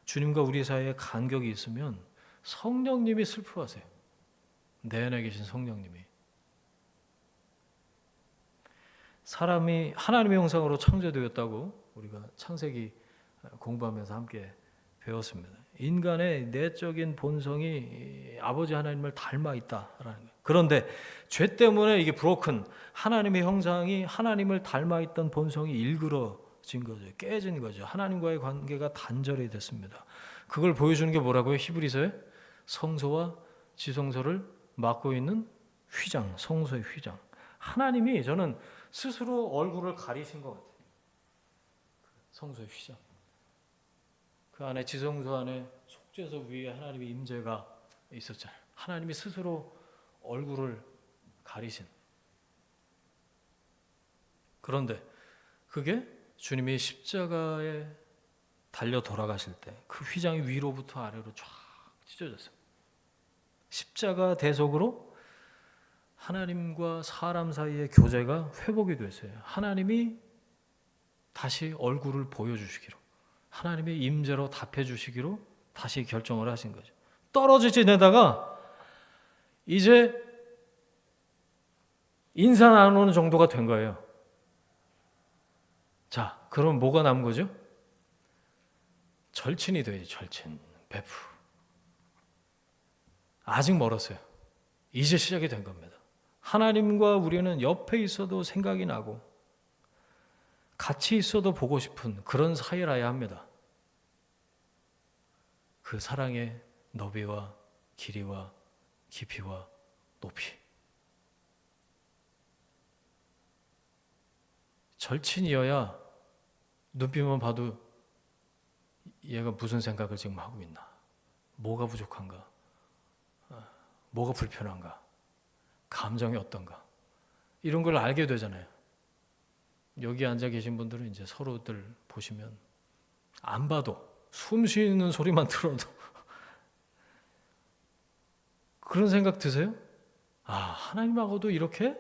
주님과 우리 사이에 간격이 있으면 성령님이 슬퍼하세요. 내 안에 계신 성령님이. 사람이 하나님의 형상으로 창조되었다고 우리가 창세기 공부하면서 함께 배웠습니다. 인간의 내적인 본성이 아버지 하나님을 닮아 있다라는 거예요. 그런데 죄 때문에 이게 브로큰, 하나님의 형상이 하나님을 닮아 있던 본성이 일그러진 거죠. 깨진 거죠. 하나님과의 관계가 단절이 됐습니다. 그걸 보여주는 게 뭐라고요? 히브리서에 성소와 지성소를 맡고 있는 휘장, 성소의 휘장. 하나님이 저는 스스로 얼굴을 가리신 것 같아요. 성소의 휘장. 그 안에 지성소 안에 속죄소 위에 하나님의 임재가 있었잖아요. 하나님이 스스로 얼굴을 가리신. 그런데 그게 주님이 십자가에 달려 돌아가실 때 그 휘장이 위로부터 아래로 쫙 찢어졌어요. 십자가 대속으로 하나님과 사람 사이의 교제가 회복이 됐어요. 하나님이 다시 얼굴을 보여주시기로, 하나님의 임재로 답해주시기로 다시 결정을 하신 거죠. 떨어져 지내다가 이제 인사 나누는 정도가 된 거예요. 자, 그럼 뭐가 남은 거죠? 절친이 돼야지. 절친, 베프. 아직 멀었어요. 이제 시작이 된 겁니다. 하나님과 우리는 옆에 있어도 생각이 나고 같이 있어도 보고 싶은 그런 사이라야 합니다. 그 사랑의 너비와 길이와 깊이와 높이. 절친이어야 눈빛만 봐도 얘가 무슨 생각을 지금 하고 있나, 뭐가 부족한가, 뭐가 불편한가, 감정이 어떤가, 이런 걸 알게 되잖아요. 여기 앉아 계신 분들은 이제 서로들 보시면 안 봐도 숨 쉬는 소리만 들어도 그런 생각 드세요? 아, 하나님하고도 이렇게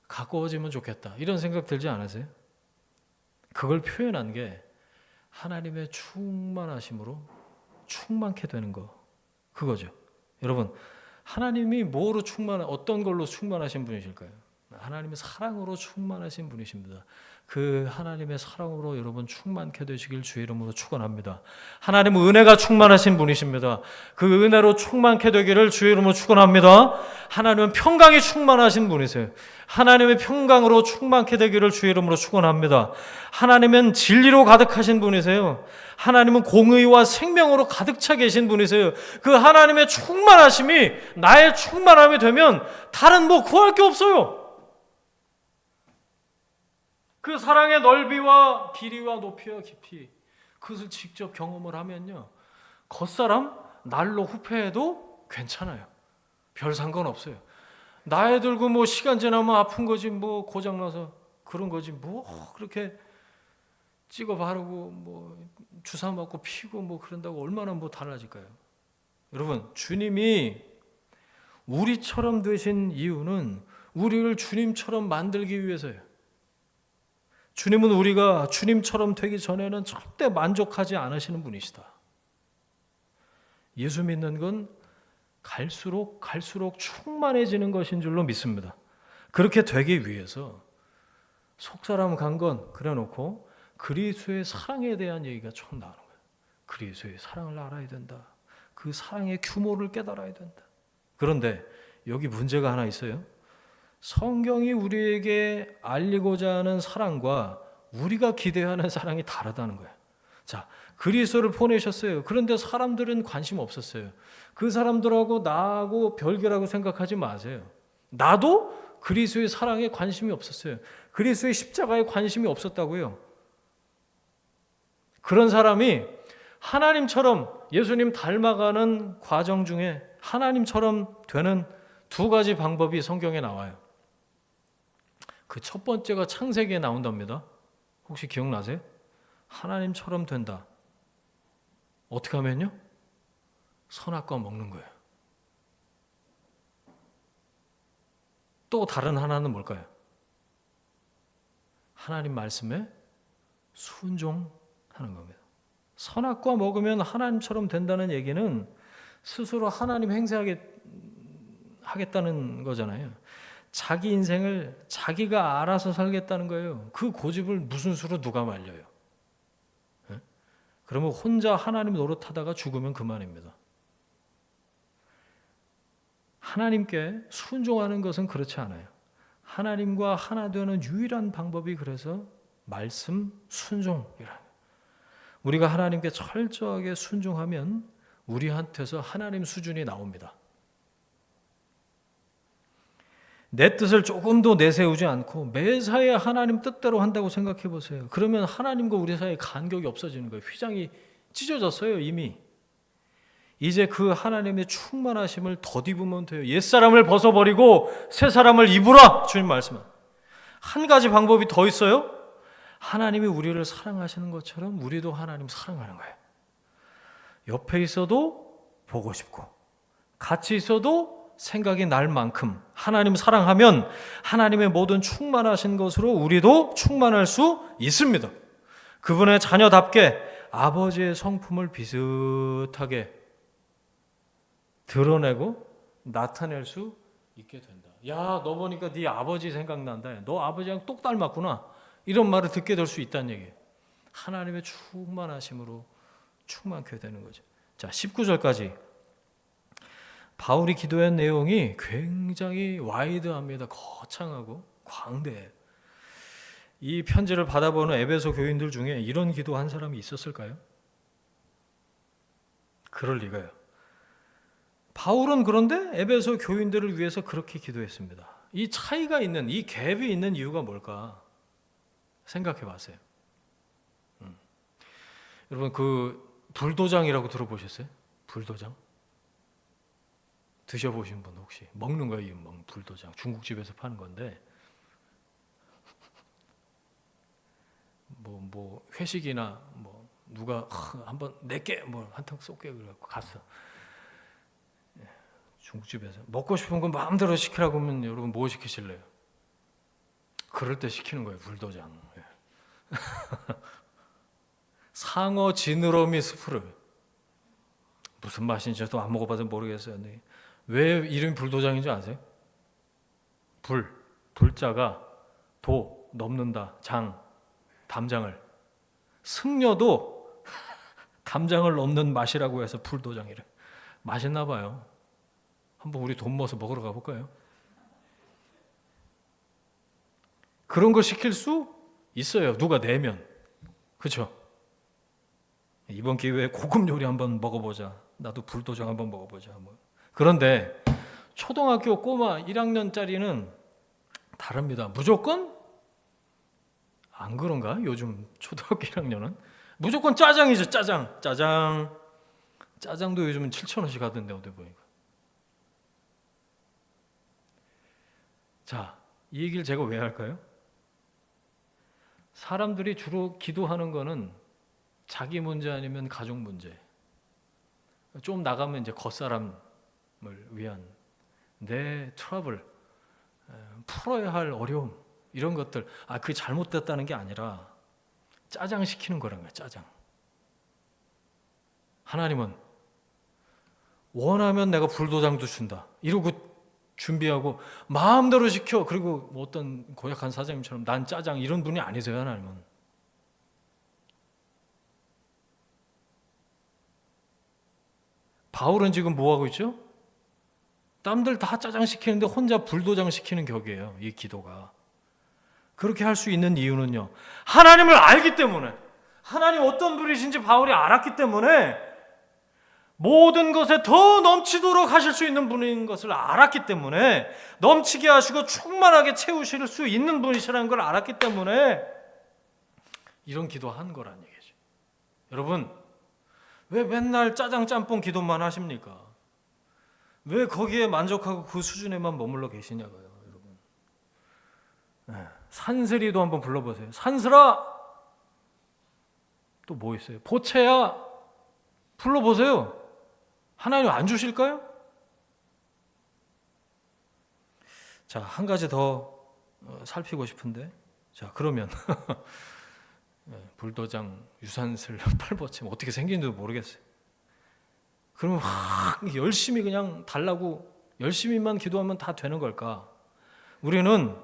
가까워지면 좋겠다, 이런 생각 들지 않으세요? 그걸 표현한 게 하나님의 충만하심으로 충만케 되는 거, 그거죠. 여러분, 하나님이 뭐로 어떤 걸로 충만하신 분이실까요? 하나님의 사랑으로 충만하신 분이십니다. 그 하나님의 사랑으로 여러분 충만케 되시길 주의 이름으로 축원합니다. 하나님은 은혜가 충만하신 분이십니다. 그 은혜로 충만케 되기를 주의 이름으로 축원합니다. 하나님은 평강이 충만하신 분이세요. 하나님의 평강으로 충만케 되기를 주의 이름으로 축원합니다. 하나님은 진리로 가득하신 분이세요. 하나님은 공의와 생명으로 가득 차 계신 분이세요. 그 하나님의 충만하심이 나의 충만함이 되면 다른 뭐 구할 게 없어요. 그 사랑의 넓이와 길이와 높이와 깊이, 그것을 직접 경험을 하면요, 겉사람 날로 후패해도 괜찮아요. 별 상관없어요. 나이 들고 뭐 시간 지나면 아픈 거지 뭐 고장나서 그런 거지 뭐 그렇게 찍어 바르고 뭐 주사 맞고 피고 뭐 그런다고 얼마나 뭐 달라질까요? 여러분, 주님이 우리처럼 되신 이유는 우리를 주님처럼 만들기 위해서예요. 주님은 우리가 주님처럼 되기 전에는 절대 만족하지 않으시는 분이시다. 예수 믿는 건 갈수록 충만해지는 것인 줄로 믿습니다. 그렇게 되기 위해서 속사람 강건 그래놓고 그리스도의 사랑에 대한 얘기가 처음 나오는 거예요. 그리스도의 사랑을 알아야 된다. 그 사랑의 규모를 깨달아야 된다. 그런데 여기 문제가 하나 있어요. 성경이 우리에게 알리고자 하는 사랑과 우리가 기대하는 사랑이 다르다는 거예요. 자, 그리스도를 보내셨어요. 그런데 사람들은 관심 없었어요. 그 사람들하고 나하고 별개라고 생각하지 마세요. 나도 그리스도의 사랑에 관심이 없었어요. 그리스도의 십자가에 관심이 없었다고요. 그런 사람이 하나님처럼 예수님 닮아가는 과정 중에 하나님처럼 되는 두 가지 방법이 성경에 나와요. 그 첫 번째가 창세기에 나온답니다. 혹시 기억나세요? 하나님처럼 된다. 어떻게 하면요? 선악과 먹는 거예요. 또 다른 하나는 뭘까요? 하나님 말씀에 순종하는 겁니다. 선악과 먹으면 하나님처럼 된다는 얘기는 스스로 하나님 행세하겠다는 거잖아요. 자기 인생을 자기가 알아서 살겠다는 거예요. 그 고집을 무슨 수로 누가 말려요? 네? 그러면 혼자 하나님 노릇하다가 죽으면 그만입니다. 하나님께 순종하는 것은 그렇지 않아요. 하나님과 하나 되는 유일한 방법이 그래서 말씀 순종이라. 우리가 하나님께 철저하게 순종하면 우리한테서 하나님 수준이 나옵니다. 내 뜻을 조금도 내세우지 않고 매사에 하나님 뜻대로 한다고 생각해 보세요. 그러면 하나님과 우리 사이에 간격이 없어지는 거예요. 휘장이 찢어졌어요, 이미. 이제 그 하나님의 충만하심을 덧입으면 돼요. 옛사람을 벗어버리고 새 사람을 입으라. 주님 말씀은. 한 가지 방법이 더 있어요. 하나님이 우리를 사랑하시는 것처럼 우리도 하나님 사랑하는 거예요. 옆에 있어도 보고 싶고 같이 있어도 생각이 날 만큼 하나님 사랑하면 하나님의 모든 충만하신 것으로 우리도 충만할 수 있습니다. 그분의 자녀답게 아버지의 성품을 비슷하게 드러내고 나타낼 수 있게 된다. 야, 너 보니까 네 아버지 생각난다. 너 아버지랑 똑 닮았구나. 이런 말을 듣게 될 수 있다는 얘기예요. 하나님의 충만하심으로 충만케 되는 거죠. 자, 19절까지 바울이 기도한 내용이 굉장히 와이드합니다. 거창하고 광대해요. 이 편지를 받아보는 에베소 교인들 중에 이런 기도한 사람이 있었을까요? 그럴 리가요. 바울은 그런데 에베소 교인들을 위해서 그렇게 기도했습니다. 이 차이가 있는, 이 갭이 있는 이유가 뭘까 생각해 봤어요. 여러분, 그 불도장이라고 들어보셨어요? 불도장? 드셔보신 분 혹시? 먹는 거예요, 불도장. 중국집에서 파는 건데 뭐 회식이나 뭐 누가 한번 내게 뭐 한탕 쏠게 그래갖고 갔어. 중국집에서 먹고 싶은 거 마음대로 시키라고 하면 여러분 뭐 시키실래요? 그럴 때 시키는 거예요, 불도장. 상어 지느러미 스프를. 무슨 맛인지 저도 안 먹어봐서 모르겠어요. 근데 왜 이름이 불도장인 줄 아세요? 불자가 도, 넘는다, 장, 담장을. 승려도 담장을 넘는 맛이라고 해서 불도장이래. 맛있나 봐요. 한번 우리 돈 모아서 먹으러 가볼까요? 그런 거 시킬 수 있어요. 누가 내면. 그렇죠? 이번 기회에 고급 요리 한번 먹어보자. 나도 불도장 한번 먹어보자. 그런데 초등학교 꼬마 1학년짜리는 다릅니다. 무조건 안 그런가? 요즘 초등학교 1학년은 무조건 짜장이죠. 짜장도 요즘은 7,000원씩 하던데 어디 보니까. 자, 이 얘기를 제가 왜 할까요? 사람들이 주로 기도하는 거는 자기 문제 아니면 가족 문제. 좀 나가면 이제 겉사람을 위한 내 트러블, 풀어야 할 어려움 이런 것들. 그게 잘못됐다는 게 아니라 짜장 시키는 거란 거야. 짜장. 하나님은 원하면 내가 불도장도 준다 이러고 준비하고 마음대로 시켜. 그리고 뭐 어떤 고약한 사장님처럼 난 짜장 이런 분이 아니세요. 하나님은. 바울은 지금 뭐 하고 있죠? 남들 다 짜장 시키는데 혼자 불도장 시키는 격이에요. 이 기도가. 그렇게 할 수 있는 이유는요, 하나님을 알기 때문에, 하나님 어떤 분이신지 바울이 알았기 때문에, 모든 것에 더 넘치도록 하실 수 있는 분인 것을 알았기 때문에, 넘치게 하시고 충만하게 채우실 수 있는 분이시라는 걸 알았기 때문에 이런 기도한 거란 얘기죠. 여러분, 왜 맨날 짜장 짬뽕 기도만 하십니까? 왜 거기에 만족하고 그 수준에만 머물러 계시냐고요, 여러분. 산슬이도 한번 불러보세요. 산슬아! 또 뭐 있어요? 보채야! 불러보세요. 하나님 안 주실까요? 자, 한 가지 더 살피고 싶은데, 자, 그러면 불도장, 유산슬, 팔보채 어떻게 생긴지도 모르겠어요. 그러면 막 열심히 그냥 달라고 열심히만 기도하면 다 되는 걸까? 우리는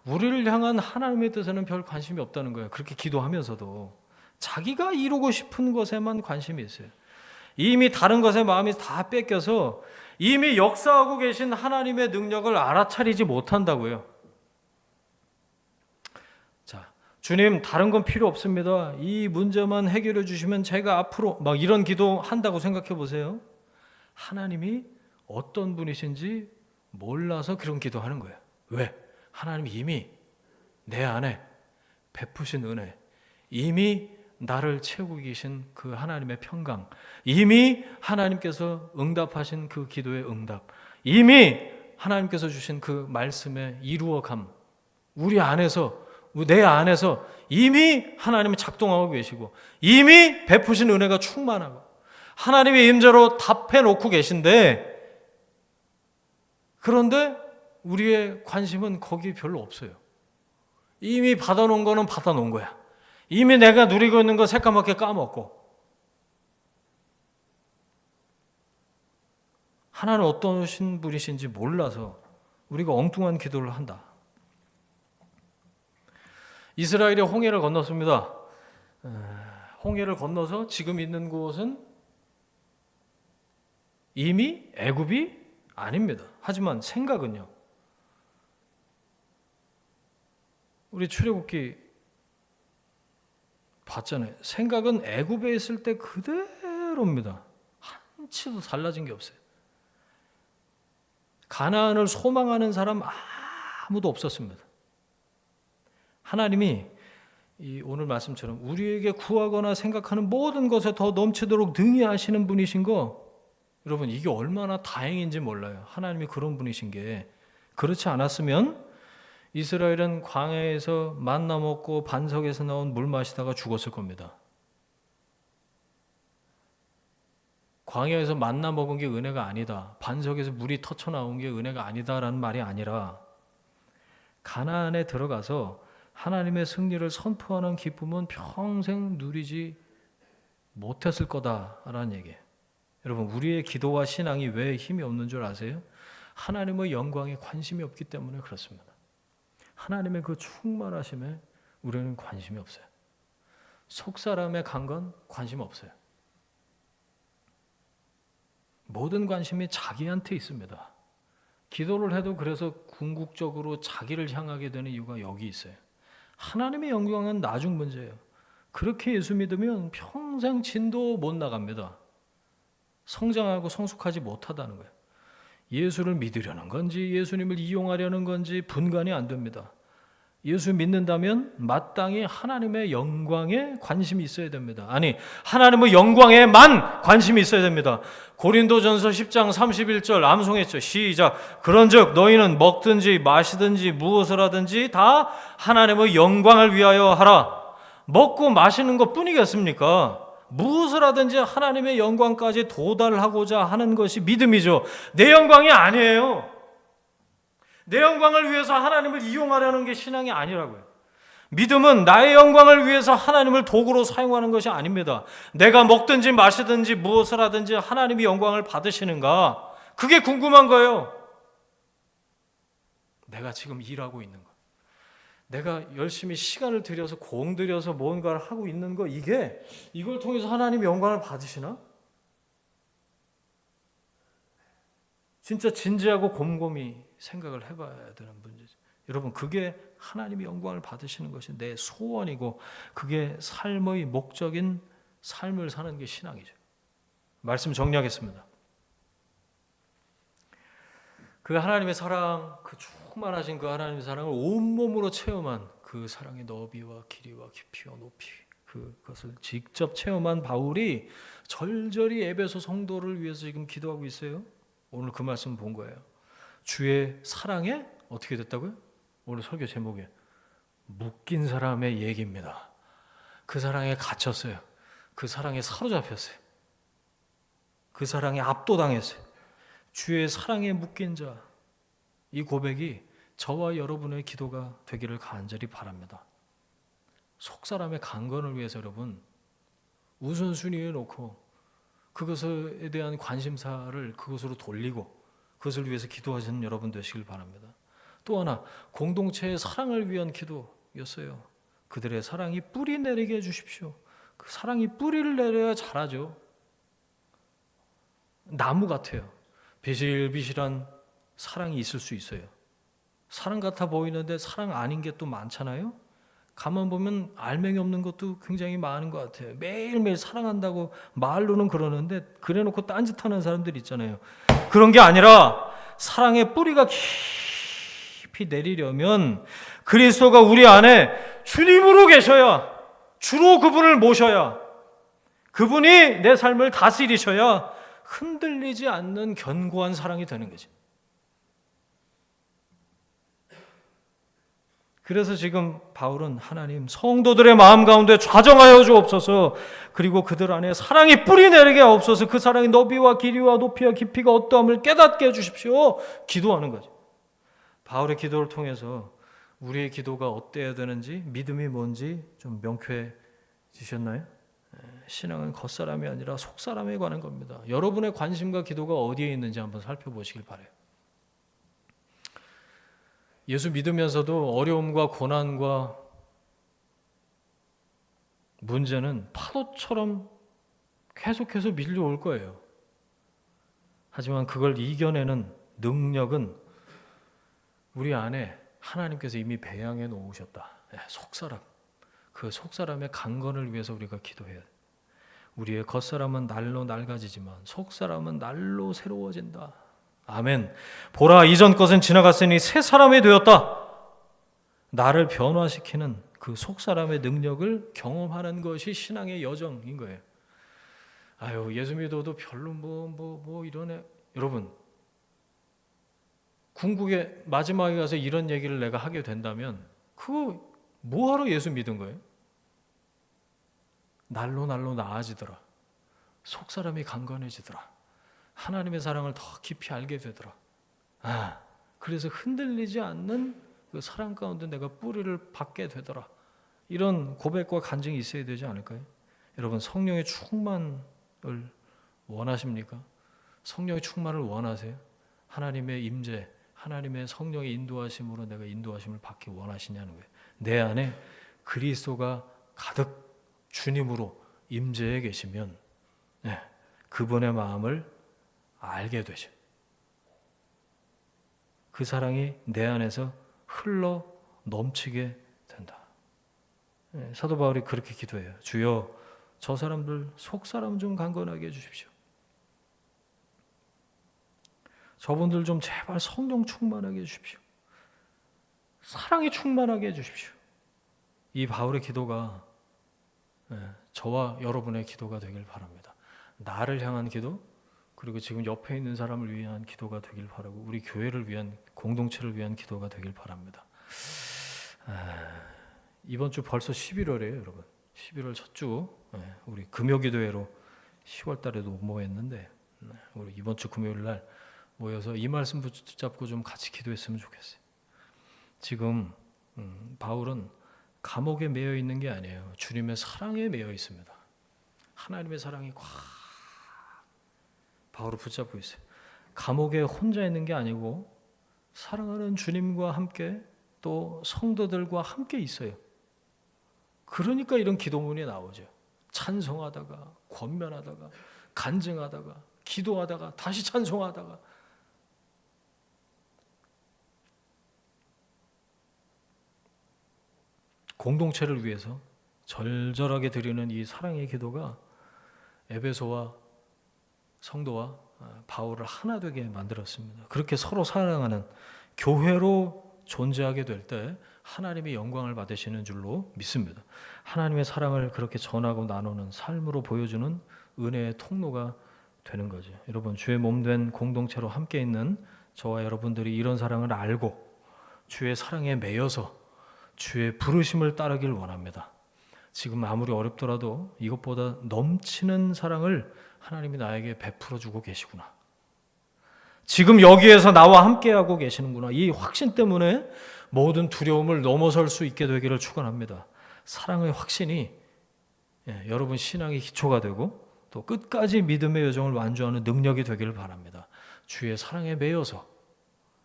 우리를 향한 하나님의 뜻에는 별 관심이 없다는 거예요. 그렇게 기도하면서도 자기가 이루고 싶은 것에만 관심이 있어요. 이미 다른 것에 마음이 다 뺏겨서 이미 역사하고 계신 하나님의 능력을 알아차리지 못한다고요. 자, 주님 다른 건 필요 없습니다. 이 문제만 해결해 주시면 제가 앞으로 막 이런 기도 한다고 생각해 보세요. 하나님이 어떤 분이신지 몰라서 그런 기도하는 거예요. 왜? 하나님이 이미 내 안에 베푸신 은혜, 이미 나를 채우고 계신 그 하나님의 평강, 이미 하나님께서 응답하신 그 기도의 응답, 이미 하나님께서 주신 그 말씀의 이루어감, 우리 안에서, 내 안에서 이미 하나님이 작동하고 계시고 이미 베푸신 은혜가 충만하고 하나님의 임재로 답해 놓고 계신데, 그런데 우리의 관심은 거기 별로 없어요. 이미 받아놓은 거는 받아놓은 거야. 이미 내가 누리고 있는 거 새까맣게 까먹고. 하나는 어떤 분이신지 몰라서 우리가 엉뚱한 기도를 한다. 이스라엘이 홍해를 건넜습니다. 홍해를 건너서 지금 있는 곳은 이미 애굽이 아닙니다. 하지만 생각은요. 우리 출애굽기 봤잖아요. 생각은 애굽에 있을 때 그대로입니다. 한치도 달라진 게 없어요. 가나안을 소망하는 사람 아무도 없었습니다. 하나님이 오늘 말씀처럼 우리에게 구하거나 생각하는 모든 것에 더 넘치도록 능히 하시는 분이신 거, 여러분 이게 얼마나 다행인지 몰라요. 하나님이 그런 분이신 게. 그렇지 않았으면 이스라엘은 광야에서 만나 먹고 반석에서 나온 물 마시다가 죽었을 겁니다. 광야에서 만나 먹은 게 은혜가 아니다, 반석에서 물이 터쳐 나온 게 은혜가 아니다라는 말이 아니라, 가나안에 들어가서 하나님의 승리를 선포하는 기쁨은 평생 누리지 못했을 거다라는 얘기예요. 여러분, 우리의 기도와 신앙이 왜 힘이 없는 줄 아세요? 하나님의 영광에 관심이 없기 때문에 그렇습니다. 하나님의 그 충만하심에 우리는 관심이 없어요. 속사람의 강건 관심 없어요. 모든 관심이 자기한테 있습니다. 기도를 해도 그래서 궁극적으로 자기를 향하게 되는 이유가 여기 있어요. 하나님의 영광은 나중 문제예요. 그렇게 예수 믿으면 평생 진도 못 나갑니다. 성장하고 성숙하지 못하다는 거예요. 예수를 믿으려는 건지 예수님을 이용하려는 건지 분간이 안 됩니다. 예수 믿는다면 마땅히 하나님의 영광에 관심이 있어야 됩니다. 아니, 하나님의 영광에만 관심이 있어야 됩니다. 고린도전서 10장 31절 암송했죠. 시작. 그런즉 너희는 먹든지 마시든지 무엇을 하든지 다 하나님의 영광을 위하여 하라. 먹고 마시는 것 뿐이겠습니까? 무엇을 하든지 하나님의 영광까지 도달하고자 하는 것이 믿음이죠. 내 영광이 아니에요. 내 영광을 위해서 하나님을 이용하려는 게 신앙이 아니라고요. 믿음은 나의 영광을 위해서 하나님을 도구로 사용하는 것이 아닙니다. 내가 먹든지 마시든지 무엇을 하든지 하나님이 영광을 받으시는가? 그게 궁금한 거예요. 내가 지금 일하고 있는 거, 내가 열심히 시간을 들여서 공들여서 뭔가를 하고 있는 거, 이걸 통해서 하나님이 영광을 받으시나? 진짜 진지하고 곰곰이 생각을 해봐야 되는 문제죠. 여러분, 그게 하나님의 영광을 받으시는 것이 내 소원이고 그게 삶의 목적인 삶을 사는 게 신앙이죠. 말씀 정리하겠습니다. 그 하나님의 사랑, 그 충만하신 그 하나님의 사랑을 온몸으로 체험한 그 사랑의 너비와 길이와 깊이와 높이, 그것을 직접 체험한 바울이 절절히 에베소 성도를 위해서 지금 기도하고 있어요. 오늘 그 말씀 본 거예요. 주의 사랑에 어떻게 됐다고요? 오늘 설교 제목에 묶인 사람의 얘기입니다. 그 사랑에 갇혔어요. 그 사랑에 사로잡혔어요. 그 사랑에 압도당했어요. 주의 사랑에 묶인 자, 이 고백이 저와 여러분의 기도가 되기를 간절히 바랍니다. 속사람의 강건을 위해서 여러분 우선순위에 놓고 그것에 대한 관심사를 그것으로 돌리고 그것을 위해서 기도하시는 여러분 되시길 바랍니다. 또 하나, 공동체의 사랑을 위한 기도였어요. 그들의 사랑이 뿌리 내리게 해주십시오. 그 사랑이 뿌리를 내려야 자라죠. 나무 같아요. 비실비실한 사랑이 있을 수 있어요. 사랑 같아 보이는데 사랑 아닌 게 또 많잖아요. 가만 보면 알맹이 없는 것도 굉장히 많은 것 같아요. 매일매일 사랑한다고 말로는 그러는데 그래놓고 딴짓하는 사람들 있잖아요. 그런 게 아니라 사랑의 뿌리가 깊이 내리려면 그리스도가 우리 안에 주님으로 계셔야, 주로 그분을 모셔야, 그분이 내 삶을 다스리셔야 흔들리지 않는 견고한 사랑이 되는 거죠. 그래서 지금 바울은 하나님, 성도들의 마음 가운데 좌정하여 주옵소서, 그리고 그들 안에 사랑이 뿌리 내리게 하옵소서, 그 사랑의 너비와 길이와 높이와 깊이가 어떠함을 깨닫게 해주십시오. 기도하는 거죠. 바울의 기도를 통해서 우리의 기도가 어때야 되는지, 믿음이 뭔지 좀 명쾌해지셨나요? 신앙은 겉사람이 아니라 속사람에 관한 겁니다. 여러분의 관심과 기도가 어디에 있는지 한번 살펴보시길 바라요. 예수 믿으면서도 어려움과 고난과 문제는 파도처럼 계속해서 밀려올 거예요. 하지만 그걸 이겨내는 능력은 우리 안에 하나님께서 이미 배양해 놓으셨다. 속사람, 그 속사람의 강건을 위해서 우리가 기도해야 돼. 우리의 겉사람은 날로 낡아지지만 속사람은 날로 새로워진다. 아멘. 보라, 이전 것은 지나갔으니 새 사람이 되었다. 나를 변화시키는 그 속사람의 능력을 경험하는 것이 신앙의 여정인 거예요. 아유, 예수 믿어도 별로 뭐 이러네. 여러분, 궁극에 마지막에 가서 이런 얘기를 내가 하게 된다면 그거 뭐하러 예수 믿은 거예요? 날로 나아지더라. 속사람이 강건해지더라. 하나님의 사랑을 더 깊이 알게 되더라. 그래서 흔들리지 않는 그 사랑 가운데 내가 뿌리를 받게 되더라. 이런 고백과 간증이 있어야 되지 않을까요? 여러분, 성령의 충만을 원하십니까? 성령의 충만을 원하세요? 하나님의 임재, 하나님의 성령의 인도하심으로 내가 인도하심을 받기 원하시냐는 거예요. 내 안에 그리스도가 가득 주님으로 임재해 계시면 그분의 마음을 알게 되죠. 그 사랑이 내 안에서 흘러 넘치게 된다. 사도 바울이 그렇게 기도해요. 주여, 저 사람들 속사람 좀 강건하게 해주십시오. 저분들 좀 제발 성령 충만하게 해주십시오. 사랑이 충만하게 해주십시오. 이 바울의 기도가 저와 여러분의 기도가 되길 바랍니다. 나를 향한 기도, 그리고 지금 옆에 있는 사람을 위한 기도가 되길 바라고, 우리 교회를 위한, 공동체를 위한 기도가 되길 바랍니다. 이번 주 벌써 11월이에요, 여러분. 11월 첫 주, 우리 금요기도회로 10월 달에도 모였는데, 우리 이번 주 금요일 날 모여서 이 말씀 붙잡고 좀 같이 기도했으면 좋겠어요. 지금 바울은 감옥에 매여 있는 게 아니에요. 주님의 사랑에 매여 있습니다. 하나님의 사랑이 꽉 바울을 붙잡고 있어요. 감옥에 혼자 있는 게 아니고 사랑하는 주님과 함께 또 성도들과 함께 있어요. 그러니까 이런 기도문이 나오죠. 찬송하다가 권면하다가 간증하다가 기도하다가 다시 찬송하다가. 공동체를 위해서 절절하게 드리는 이 사랑의 기도가 에베소와 성도와 바울을 하나 되게 만들었습니다. 그렇게 서로 사랑하는 교회로 존재하게 될 때 하나님의 영광을 받으시는 줄로 믿습니다. 하나님의 사랑을 그렇게 전하고 나누는 삶으로 보여주는 은혜의 통로가 되는 거죠. 여러분, 주의 몸된 공동체로 함께 있는 저와 여러분들이 이런 사랑을 알고 주의 사랑에 매여서 주의 부르심을 따르길 원합니다. 지금 아무리 어렵더라도 이것보다 넘치는 사랑을 하나님이 나에게 베풀어 주고 계시구나. 지금 여기에서 나와 함께하고 계시는구나. 이 확신 때문에 모든 두려움을 넘어설 수 있게 되기를 축원합니다. 사랑의 확신이 여러분 신앙의 기초가 되고 또 끝까지 믿음의 여정을 완주하는 능력이 되기를 바랍니다. 주의 사랑에 매여서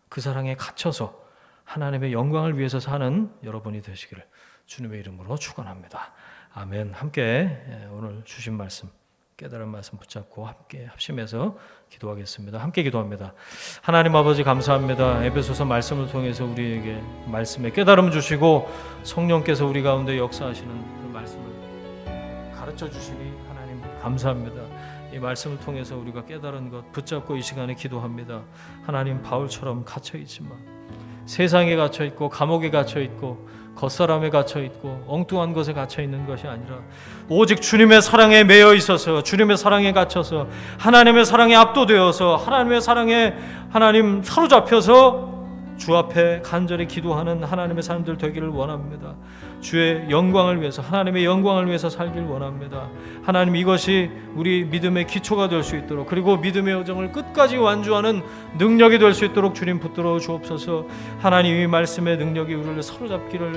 그 사랑에 갇혀서 하나님의 영광을 위해서 사는 여러분이 되시기를 주님의 이름으로 축원합니다. 아멘. 함께 오늘 주신 말씀, 깨달은 말씀 붙잡고 함께 합심해서 기도하겠습니다. 함께 기도합니다. 하나님 아버지 감사합니다. 에베소서 말씀을 통해서 우리에게 말씀에 깨달음 주시고 성령께서 우리 가운데 역사하시는 그 말씀을 가르쳐 주시니 하나님 감사합니다. 이 말씀을 통해서 우리가 깨달은 것 붙잡고 이 시간에 기도합니다. 하나님, 바울처럼 갇혀 있지만 세상에 갇혀 있고 감옥에 갇혀 있고 겉사람에 갇혀 있고 엉뚱한 것에 갇혀 있는 것이 아니라 오직 주님의 사랑에 매여 있어서 주님의 사랑에 갇혀서 하나님의 사랑에 압도되어서 하나님의 사랑에 하나님 사로잡혀서 주 앞에 간절히 기도하는 하나님의 사람들 되기를 원합니다. 주의 영광을 위해서, 하나님의 영광을 위해서 살길 원합니다. 하나님, 이것이 우리 믿음의 기초가 될 수 있도록, 그리고 믿음의 여정을 끝까지 완주하는 능력이 될 수 있도록 주님 붙들어 주옵소서. 하나님, 이 말씀의 능력이 우리를 사로잡기를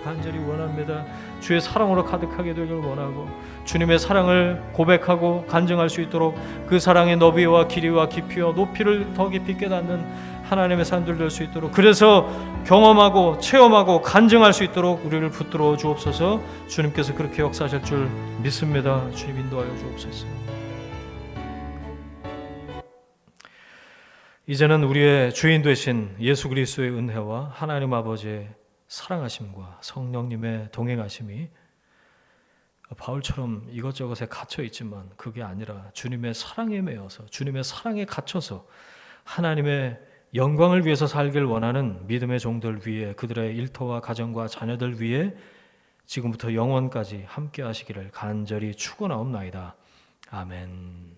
간절히 원합니다. 주의 사랑으로 가득하게 되길 원하고 주님의 사랑을 고백하고 간증할 수 있도록 그 사랑의 너비와 길이와 깊이와 높이를 더 깊이 깨닫는 하나님의 사람들 될 수 있도록, 그래서 경험하고 체험하고 간증할 수 있도록 우리를 붙들어 주옵소서. 주님께서 그렇게 역사하실 줄 믿습니다. 주님 인도하여 주옵소서. 이제는 우리의 주인 되신 예수 그리스도의 은혜와 하나님 아버지의 사랑하심과 성령님의 동행하심이 바울처럼 이것저것에 갇혀 있지만 그게 아니라 주님의 사랑에 매여서 주님의 사랑에 갇혀서 하나님의 영광을 위해서 살길 원하는 믿음의 종들 위에, 그들의 일터와 가정과 자녀들 위에 지금부터 영원까지 함께 하시기를 간절히 축원하옵나이다. 아멘.